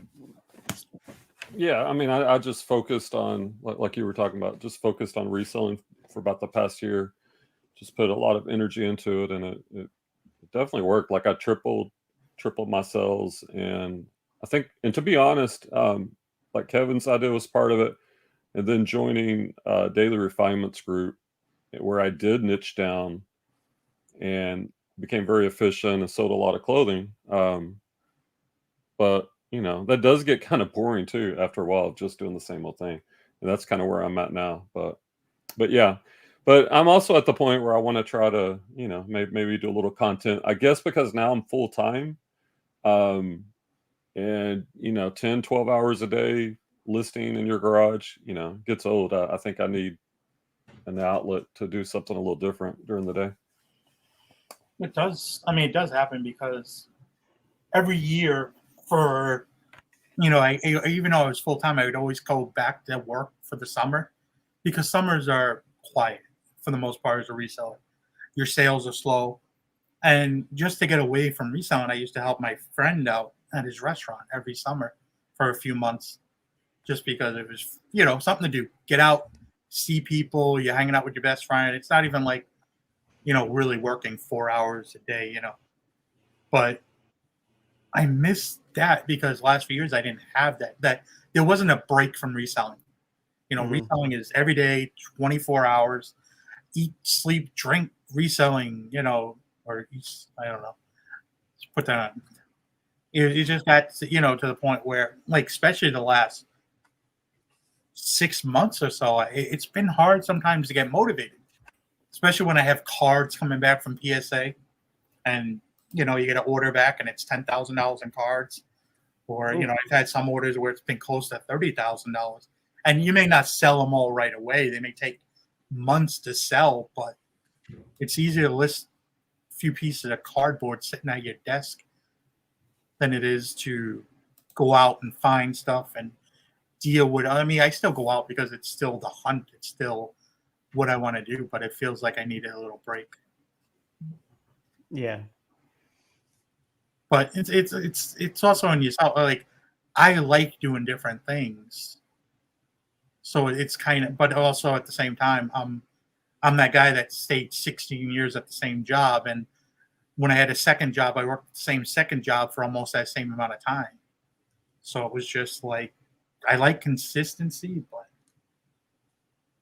yeah, I mean, I just focused on, like you were talking about, just focused on reselling for about the past year. Just put a lot of energy into it, and it definitely worked. Like I tripled my sales, and I think, and to be honest, like Kevin's idea was part of it, and then joining Daily Refinements group, where I did niche down and became very efficient and sold a lot of clothing. But that does get kind of boring too after a while, just doing the same old thing. And that's kind of where I'm at now. But yeah, but I'm also at the point where I want to try to, maybe do a little content, I guess, because now I'm full time. And 10, 12 hours a day listing in your garage, gets old. I think I need an outlet to do something a little different during the day. It does. I mean, it does happen because every year for, I even though I was full time, I would always go back to work for the summer because summers are quiet for the most part as a reseller. Your sales are slow. And just to get away from reselling, I used to help my friend out at his restaurant every summer for a few months just because it was, something to do. Get out, see people, you're hanging out with your best friend. It's not even like, really working 4 hours a day, But I missed that because last few years I didn't have that there wasn't a break from reselling. Reselling is every day, 24 hours, eat, sleep, drink, reselling, or I don't know. Let's put that on. You just got to the point where, like, especially the last 6 months or so, it's been hard sometimes to get motivated, especially when I have cards coming back from PSA and you get an order back and it's $10,000 in cards, or I've had some orders where it's been close to $30,000, and you may not sell them all right away. They may take months to sell, but it's easier to list a few pieces of cardboard sitting at your desk than it is to go out and find stuff and deal with. I mean, I still go out because it's still the hunt. It's still what I want to do, but it feels like I needed a little break. Yeah. But it's also on yourself. Like, I like doing different things, so it's kind of. But also at the same time, I'm that guy that stayed 16 years at the same job, and when I had a second job, I worked the same second job for almost that same amount of time. So it was just like, I like consistency,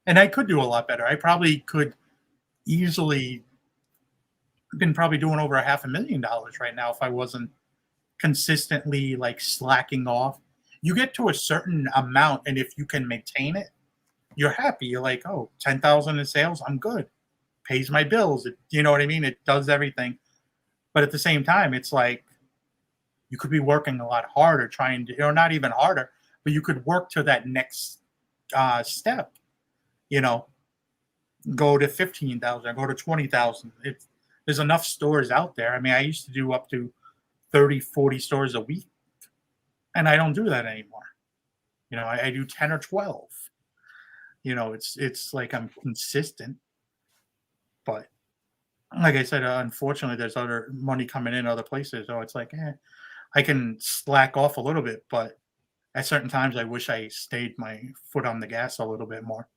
and I could do a lot better. I probably could easily been probably doing over $500,000 right now if I wasn't consistently like slacking off. You get to a certain amount, and if you can maintain it, you're happy. You're like, oh, 10,000 in sales, I'm good. Pays my bills. You know what I mean? It does everything. But at the same time, it's like you could be working a lot harder, trying to, or not even harder, but you could work to that next step. You know, go to 15,000, go to 20,000. There's enough stores out there. I mean, I used to do up to 30, 40 stores a week, and I don't do that anymore. You know, I do 10 or 12. You know, it's like I'm consistent, but like I said, unfortunately, there's other money coming in other places. So it's like, I can slack off a little bit, but at certain times, I wish I stayed my foot on the gas a little bit more.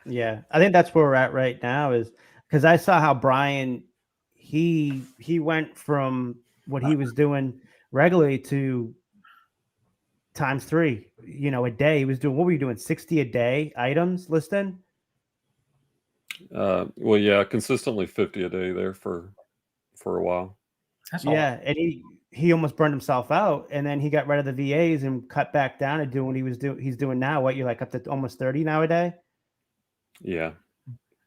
Yeah, I think that's where we're at right now, is because I saw how Brian, he went from what he was doing regularly to times 3, you know, a day. He was doing, what were you doing? 60 a day items listing? Well, yeah, consistently 50 a day there for a while. That's Yeah, and he almost burned himself out, and then he got rid of the VAs and cut back down to doing what he's doing now. What, you're like up to almost 30 now a day? Yeah,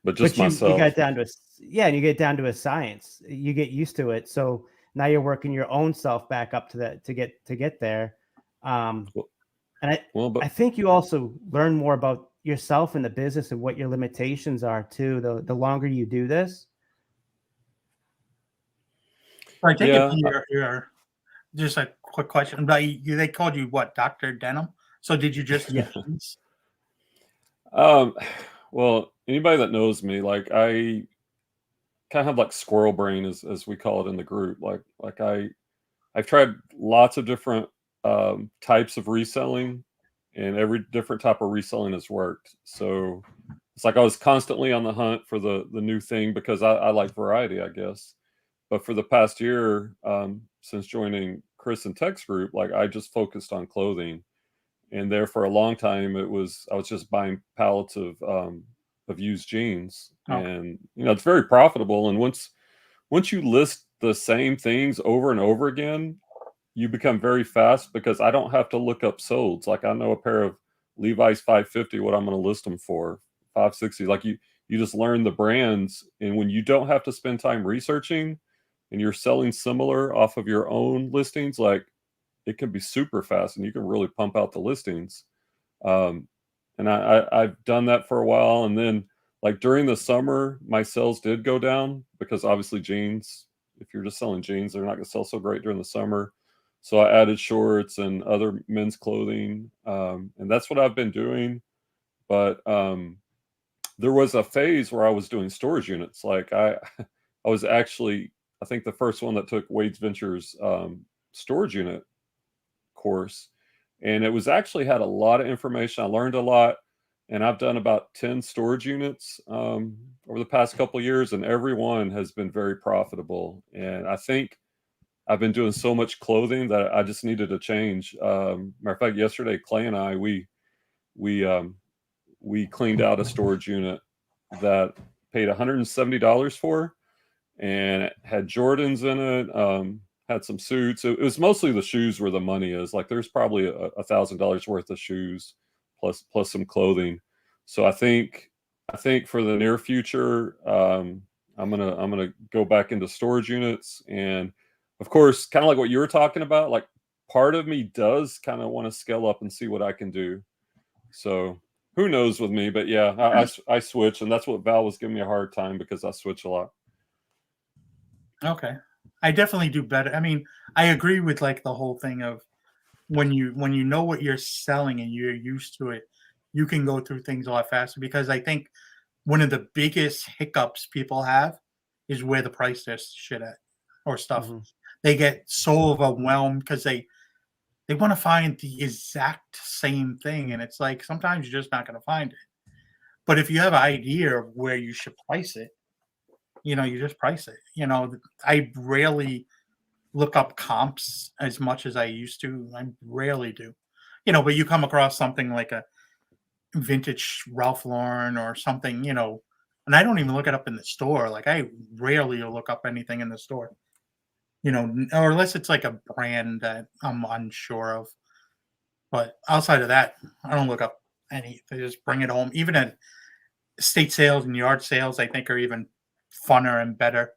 but just you myself. got down to and you get down to a science. You get used to it. So now you're working your own self back up to that to get there. And I think you also learn more about yourself in the business and what your limitations are too. The longer you do this. I take it you're just a quick question. They called you what, Dr. Denham? So did you just Yeah. Well, anybody that knows me, like, I kind of have like squirrel brain, as we call it in the group. Like I've tried lots of different types of reselling, and every different type of reselling has worked. So it's like I was constantly on the hunt for the new thing, because I like variety, I guess. But for the past year, since joining Chris and Tech's group, like, I just focused on clothing. And there for a long time, I was just buying pallets of used jeans, and it's very profitable. And once you list the same things over and over again, you become very fast, because I don't have to look up solds. Like, I know a pair of Levi's 550, what I'm going to list them for, 560. Like, you just learn the brands, and when you don't have to spend time researching, and you're selling similar off of your own listings, like, it can be super fast, and you can really pump out the listings. And I've done that for a while. And then, like, during the summer, my sales did go down, because obviously jeans, if you're just selling jeans, they're not going to sell so great during the summer. So I added shorts and other men's clothing. And that's what I've been doing. But there was a phase where I was doing storage units. Like, I was actually, I think, the first one that took Wade's Ventures storage unit course, and it was actually had a lot of information. I learned a lot, and I've done about 10 storage units over the past couple of years, and every one has been very profitable. And I think I've been doing so much clothing that I just needed to change. Matter of fact, yesterday, Clay and I, we cleaned out a storage unit that paid $170 for, and it had Jordans in it, had some suits. It was mostly the shoes where the money is. Like, there's probably $1,000 worth of shoes plus some clothing. So I think for the near future, I'm gonna go back into storage units. And of course, kind of like what you were talking about, like, part of me does kind of want to scale up and see what I can do. So who knows with me, but yeah, I switch, and that's what Val was giving me a hard time, because I switch a lot. Okay. I definitely do better. I mean, I agree with like the whole thing of when you know what you're selling and you're used to it, you can go through things a lot faster. Because I think one of the biggest hiccups people have is where the price their shit at or stuff. Mm-hmm. They get so overwhelmed because they want to find the exact same thing, and it's like sometimes you're just not going to find it. But if you have an idea of where you should price it, you just price it. I rarely look up comps as much as I used to. I rarely do. But you come across something like a vintage Ralph Lauren or something, and I don't even look it up in the store. Like I rarely look up anything in the store, or unless it's like a brand that I'm unsure of. But outside of that, I don't look up any. I just bring it home. Even at estate sales and yard sales, I think are even funner and better.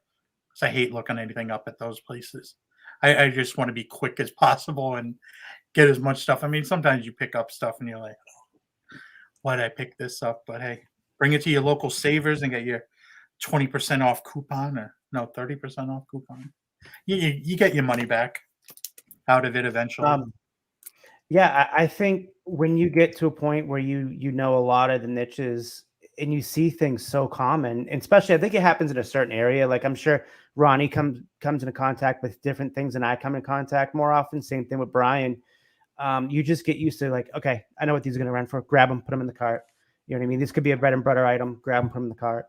Because I hate looking anything up at those places. I just want to be quick as possible and get as much stuff. I mean, sometimes you pick up stuff and you're like, why did I pick this up? But hey, bring it to your local Savers and get your 20% off coupon, or no, 30% off coupon. You get your money back out of it eventually. Yeah, I think when you get to a point where you know a lot of the niches and you see things so common, and especially I think it happens in a certain area. Like I'm sure Ronnie comes into contact with different things than I come in contact more often. Same thing with Brian. You just get used to like, okay, I know what these are going to run for. Grab them, put them in the cart. You know what I mean? This could be a bread and butter item. Grab them, put them in the cart.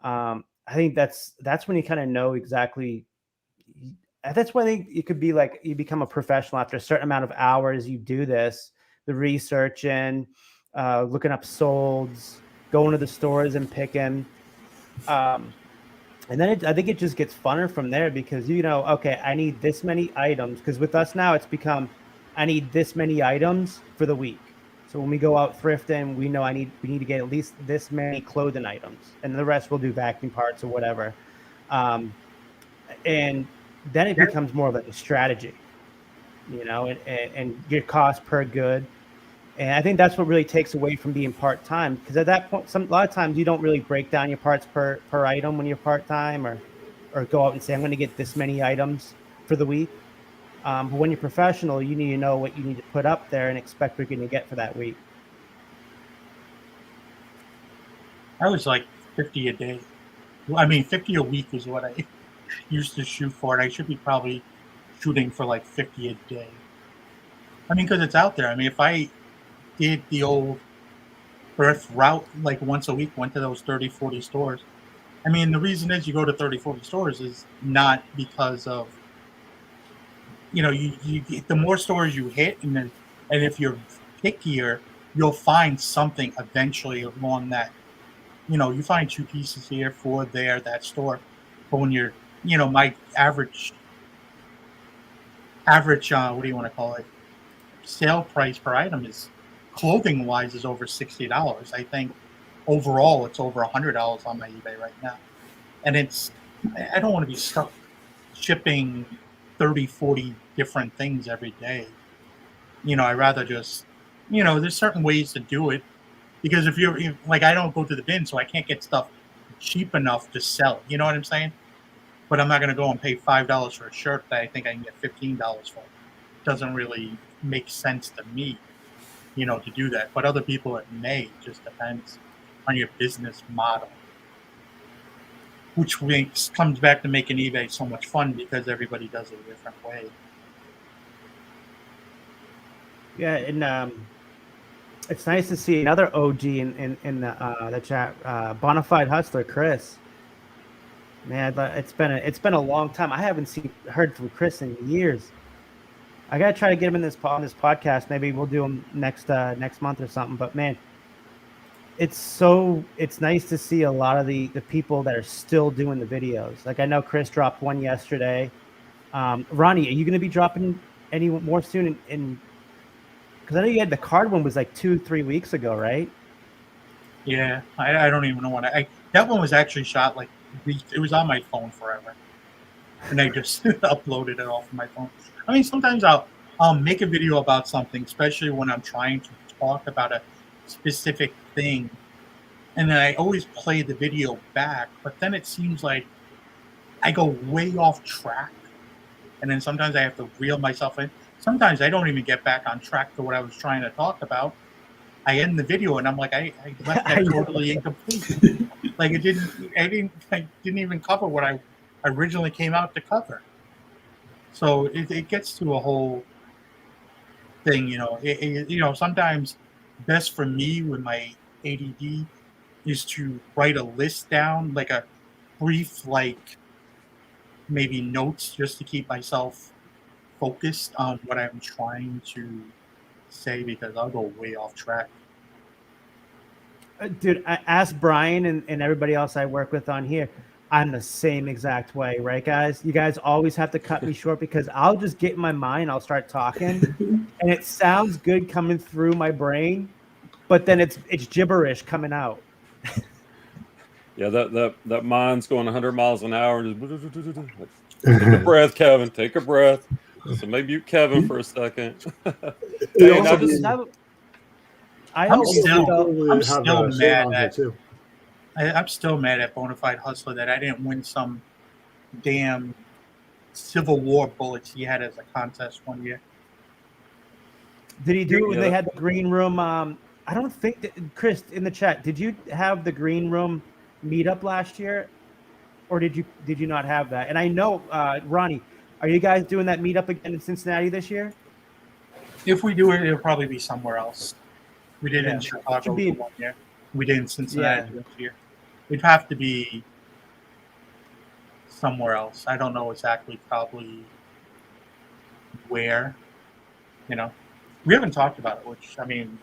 I think that's when you kind of know exactly. That's when it could be like you become a professional after a certain amount of hours. You do this, the research and looking up solds, going to the stores and picking. And then I think it just gets funner from there because, okay, I need this many items. Because with us now, it's become, I need this many items for the week. So when we go out thrifting, we know we need to get at least this many clothing items. And the rest we'll do vacuum parts or whatever. And then it becomes more of like a strategy, and your cost per good. And I think that's what really takes away from being part-time, because at that point, a lot of times you don't really break down your parts per item when you're part-time, or go out and say, I'm going to get this many items for the week. But when you're professional, you need to know what you need to put up there and expect what you're going to get for that week. I was like 50 a day. I mean, 50 a week is what I used to shoot for, and I should be probably shooting for like 50 a day. I mean, because it's out there. I mean, if I did the old Earth route like once a week, went to those 30, 40 stores. I mean, the reason is you go to 30, 40 stores is not because of, you the more stores you hit, and if you're pickier, you'll find something eventually along that. You find 2 pieces here, 4 there, that store. But when you're, my average, what do you want to call it? Sale price per item is, clothing wise, is over $60. I think overall it's over $100 on my eBay right now. And I don't want to be stuck shipping 30, 40 different things every day. I rather just, there's certain ways to do it. Because if like, I don't go to the bin, so I can't get stuff cheap enough to sell. You know what I'm saying? But I'm not going to go and pay $5 for a shirt that I think I can get $15 for. It doesn't really make sense to me, to do that. But other people, it may. It just depends on your business model. Which comes back to making eBay so much fun, because everybody does it a different way. Yeah, and it's nice to see another OG in the chat, Bonafide Hustler, Chris. Man, it's been a long time. I haven't heard from Chris in years. I gotta try to get him in on this podcast. Maybe we'll do him next month or something. But man, it's nice to see a lot of the people that are still doing the videos. Like I know Chris dropped one yesterday. Ronnie, are you going to be dropping any more soon? Because I know you had the card one was like 2-3 weeks ago, right? Yeah, I don't even know what that one was actually shot like it was on my phone forever, and I just uploaded it off of my phone. I mean, sometimes I'll make a video about something, especially when I'm trying to talk about a specific thing, and then I always play the video back, but then it seems like I go way off track and then sometimes I have to reel myself in. Sometimes I don't even get back on track to what I was trying to talk about. I end the video and I'm like, I left that totally incomplete. Like I didn't even cover what I originally came out to cover. So it gets to a whole thing, sometimes best for me with my ADD is to write a list down, like a brief, like maybe notes, just to keep myself focused on what I'm trying to say, because I'll go way off track. Dude, I asked Brian and everybody else I work with on here. I'm the same exact way, right, guys? You guys always have to cut me short because I'll just get in my mind. I'll start talking, and it sounds good coming through my brain, but then it's gibberish coming out. Yeah, that mind's going 100 miles an hour. Take a breath, Kevin. Take a breath. So maybe mute Kevin for a second. It And also I just, I'm still mad on here at too. I'm still mad at Bonafide Hustler that I didn't win some damn Civil War bullets he had as a contest one year. Did he do it when they had the green room? I don't think that, Chris, in the chat, did you have the green room meetup last year, or did you not have that? And I know, Ronnie, are you guys doing that meetup again in Cincinnati this year? If we do it, it'll probably be somewhere else. We did Yeah. in Chicago Be- one year. We did in Cincinnati this year. It'd have to be somewhere else. I don't know exactly, probably where. We haven't talked about it, which, I mean,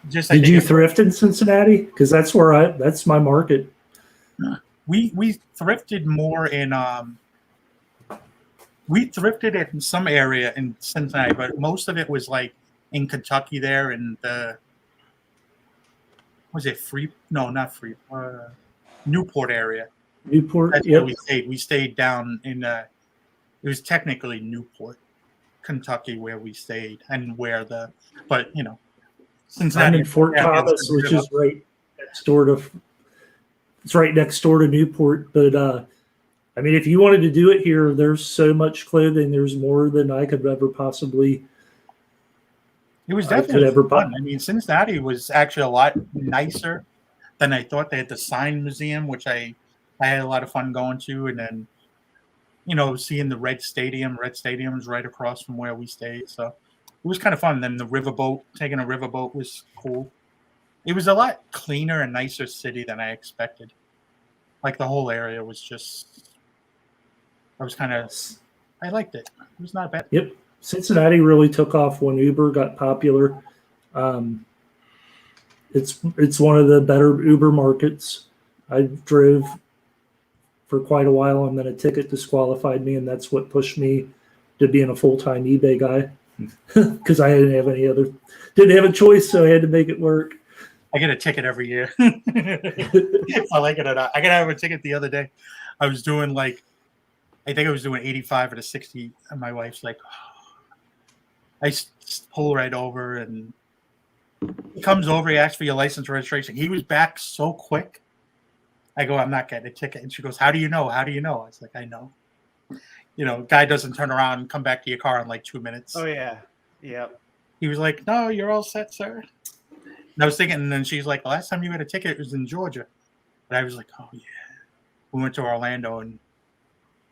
Did you thrift in Cincinnati? Because that's my market. We thrifted more in we thrifted in some area in Cincinnati, but most of it was like in Kentucky there, and was it Newport area. Newport. That's where we stayed. We stayed down in it was technically Newport, Kentucky, where we stayed, and Cincinnati. I'm in Fort Thomas, which is right next door to. It's right next door to Newport, but I mean, if you wanted to do it here, there's so much clothing. There's more than I could ever possibly. It was definitely fun. I mean, Cincinnati was actually a lot nicer than I thought. They had the sign museum, which I had a lot of fun going to, and then seeing the Red Stadium. Red Stadium's right across from where we stayed, so it was kind of fun. Then taking a riverboat was cool. It was a lot cleaner and nicer city than I expected. Like the whole area was just, I liked it. It was not bad. Yep. Cincinnati really took off when Uber got popular. It's one of the better Uber markets. I drove for quite a while, and then a ticket disqualified me, and that's what pushed me to being a full-time eBay guy because I didn't have a choice, so I had to make it work. I get a ticket every year. If I like it or not. I got to have a ticket the other day. I was doing I think I was doing 85 or to 60, and my wife's like, I pull right over, and he comes over, he asks for your license registration. He was back so quick. I go, I'm not getting a ticket. And she goes, how do you know? How do you know? I was like, I know. Guy doesn't turn around and come back to your car in like 2 minutes. Oh, yeah. Yeah. He was like, no, you're all set, sir. And I was thinking, and then she's like, the last time you had a ticket was in Georgia. And I was like, oh, yeah. We went to Orlando, and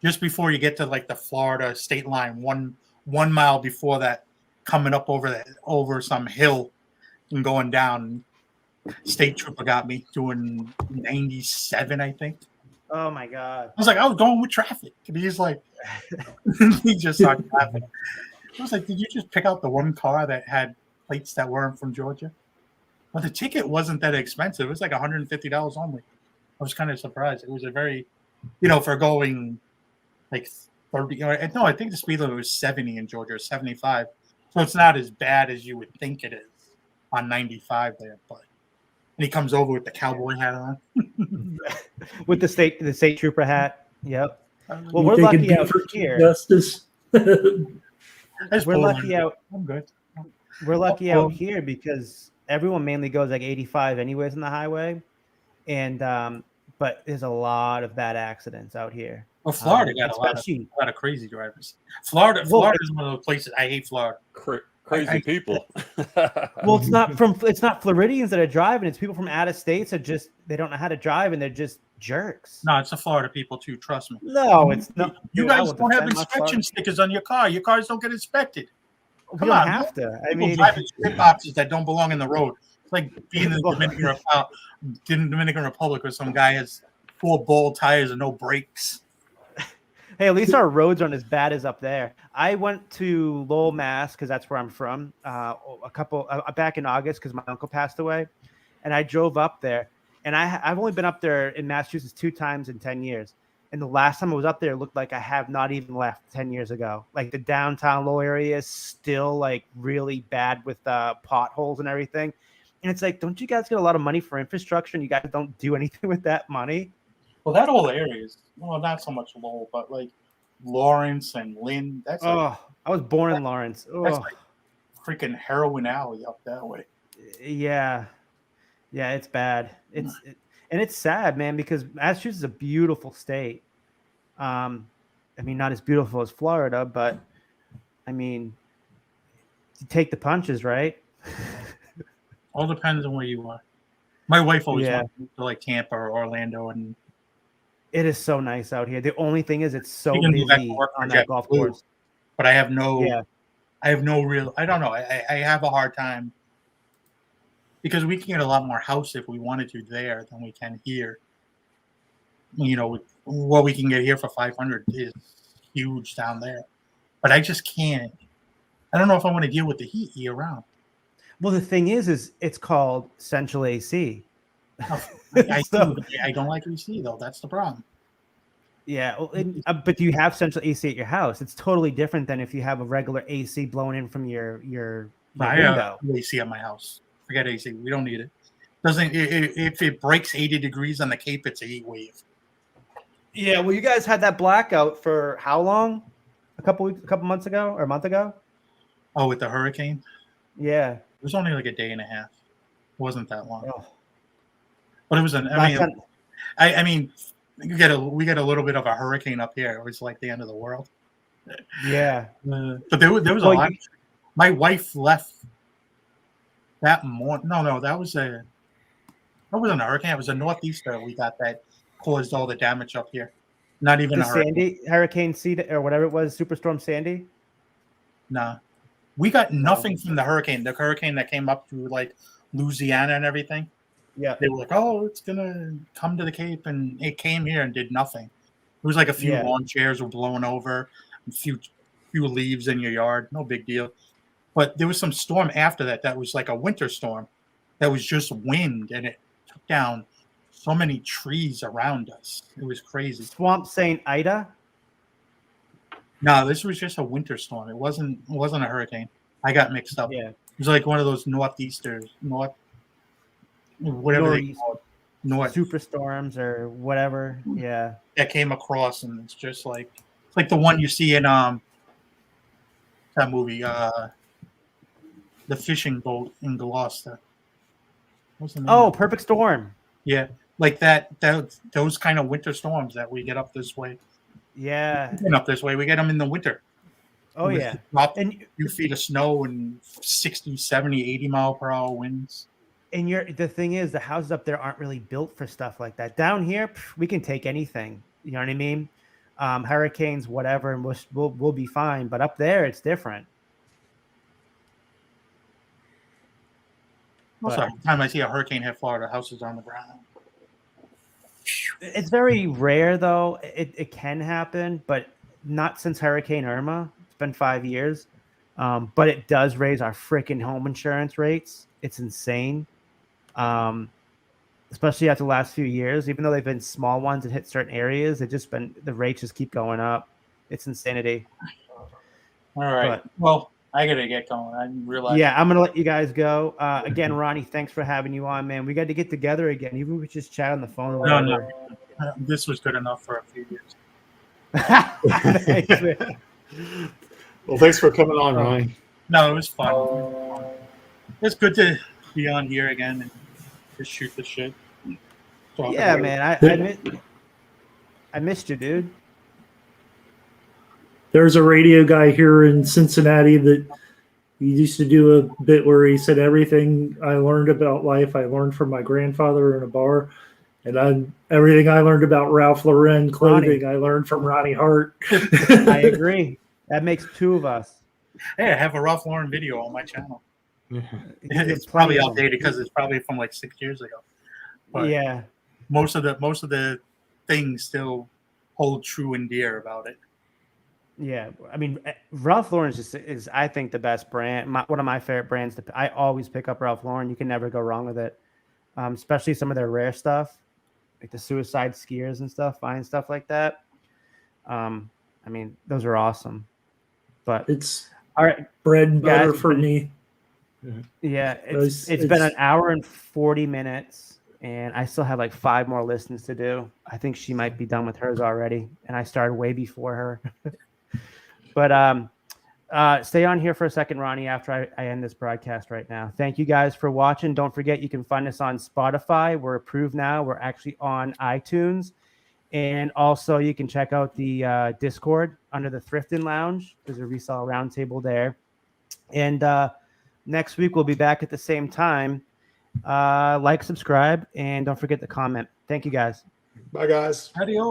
just before you get to like the Florida state line, one mile before that, coming up over some hill and going down, state trooper got me doing 97, I think. Oh my God. I was like, I was going with traffic. And he's like, he just saw traffic. I was like, did you just pick out the one car that had plates that weren't from Georgia? But the ticket wasn't that expensive. It was like $150 only. I was kind of surprised. It was a very, for going like 30. No, I think the speed limit was 70 in Georgia, 75. So it's not as bad as you would think it is on 95 there. But and he comes over with the cowboy hat on, with the state trooper hat. Yep. Well, we're lucky out here. Justice. We're lucky out. I'm good. We're lucky out here because everyone mainly goes like 85 anyways on the highway, and but there's a lot of bad accidents out here. Well, Florida got a especially lot of crazy drivers. Florida is one of those places I hate. Florida. Crazy people. well, it's not Floridians that are driving. It's people from out of states that just they don't know how to drive and they're just jerks. No, it's the Florida people too. Trust me. No, it's not. You Dude, I guys will don't have defend my inspection Florida. stickers on your car. Your cars don't get inspected. We Come don't on, have to. I People mean, driving strip boxes that don't belong in the road. It's like being in the Dominican Republic where some guy has 4 bald tires and no brakes. hey, at least our roads aren't as bad as up there. I went to Lowell, Mass, because that's where I'm from. Back in August because my uncle passed away, and I drove up there. And I've only been up there in Massachusetts 2 times in 10 years. And the last time I was up there, it looked like I have not even left 10 years ago. Like the downtown Lowell area is still like really bad with potholes and everything. And it's like, don't you guys get a lot of money for infrastructure and you guys don't do anything with that money? Well, that whole area is, well, not so much Lowell, but like Lawrence and Lynn. That's like, I was born in Lawrence. that's like freaking heroin alley up that way. Yeah, it's bad. And it's sad, man, because Massachusetts is a beautiful state. I mean, not as beautiful as Florida, but I mean, you take the punches, right? All depends on where you are. My wife always Yeah. wants to move to like Tampa or Orlando, and It is so nice out here. The only thing is it's so You can do that busy work on for that golf JetBlue. course. but I have no Yeah. real. I don't know. I have a hard time because we can get a lot more house if we wanted to there than we can here. You know, what we can get here for 500 is huge down there, but I just can't. I don't know if I want to deal with the heat year round. Well, the thing is it's called central AC. I So- don't like AC though. That's the problem. Yeah, well, but do you have central AC at your house? It's totally different than if you have a regular AC blowing in from your I window. have AC at my house. Forget AC. We don't need it. Doesn't if it breaks 80 degrees on the Cape, it's a heat wave. Yeah, well, you guys had that blackout for how long? A couple months ago, or a month ago? Oh, with the hurricane, Yeah. it was only like a day and a half. It wasn't that long, Oh. but it was Last time- I mean, we get a little bit of a hurricane up here. It was like the end of the world. yeah. But there was a Well, lot. My wife left that morning. No, that wasn't a hurricane. It was a northeaster we got that caused all the damage up here. Not even The a hurricane. Hurricane C or whatever it was, Superstorm Sandy. Nah, we got nothing from the hurricane. The hurricane that came up through like Louisiana and everything. Yeah. They were like, "Oh, it's gonna come to the Cape," and it came here and did nothing. It was like a few Yeah. lawn chairs were blown over, a few leaves in your yard, no big deal. But there was some storm after that was like a winter storm, that was just wind, and it took down so many trees around us. It was crazy. Swamp St. Ida. No, this was just a winter storm. It wasn't a hurricane. I got mixed up. Yeah. It was like one of those whatever they Nor'east- call it, north Superstorms or whatever. Yeah. that came across, and it's just like it's like the one you see in that movie, the fishing boat in Gloucester. What's the name? Oh, Perfect Storm. Yeah, like that those kind of winter storms that we get up this way. Yeah. Get up this way, we get them in the winter. Oh With yeah. drop a And few feet of snow and 60, 70, 80 mile per hour winds. the thing is, the houses up there aren't really built for stuff like that. Down here, we can take anything. You know what I mean? Hurricanes, whatever, and we'll be fine. But up there, it's different. Also, every time I see a hurricane hit Florida, houses on the ground. It's very rare, though. It can happen, but not since Hurricane Irma. It's been 5 years. But it does raise our freaking home insurance rates. It's insane. Especially after the last few years, even though they've been small ones that hit certain areas, the rates just keep going up. It's insanity. All right. But- Well, I gotta get going. I realize. Yeah, I'm gonna let you guys go. Again, Ronnie, thanks for having you on, man. We got to get together again, even if we just chat on the phone or No, whatever. no. This was good enough for a few years. Thanks, man. Well, thanks for coming on, Ronnie. No, it was fun. It's good to be on here again and just shoot the shit. Talk Yeah, about it. man. I missed you, dude. There's a radio guy here in Cincinnati that he used to do a bit where he said everything I learned about life I learned from my grandfather in a bar, and everything I learned about Ralph Lauren clothing I learned from Ronnie Hart. I agree. That makes two of us. Hey, I have a Ralph Lauren video on my channel. Yeah. It's probably outdated because it's probably from like 6 years ago. But Yeah. most of the things still hold true and dear about it. Yeah, I mean, Ralph Lauren is I think the best brand. One of my favorite brands. I always pick up Ralph Lauren. You can never go wrong with it, especially some of their rare stuff, like the Suicide Skiers and stuff, fine stuff like that. I mean, those are awesome. But It's all right, bread and butter guys, for me. yeah, it's been an hour and 40 minutes, and I still have like 5 more listens to do. I think she might be done with hers already, and I started way before her. But stay on here for a second, Ronnie, after I end this broadcast right now. Thank you guys for watching. Don't forget, you can find us on Spotify. We're approved now. We're actually on iTunes. And also, you can check out the Discord under the Thrifting Lounge. There's a Resell Roundtable there. And next week, we'll be back at the same time. Like, subscribe, and don't forget to comment. Thank you, guys. Bye, guys. Adios.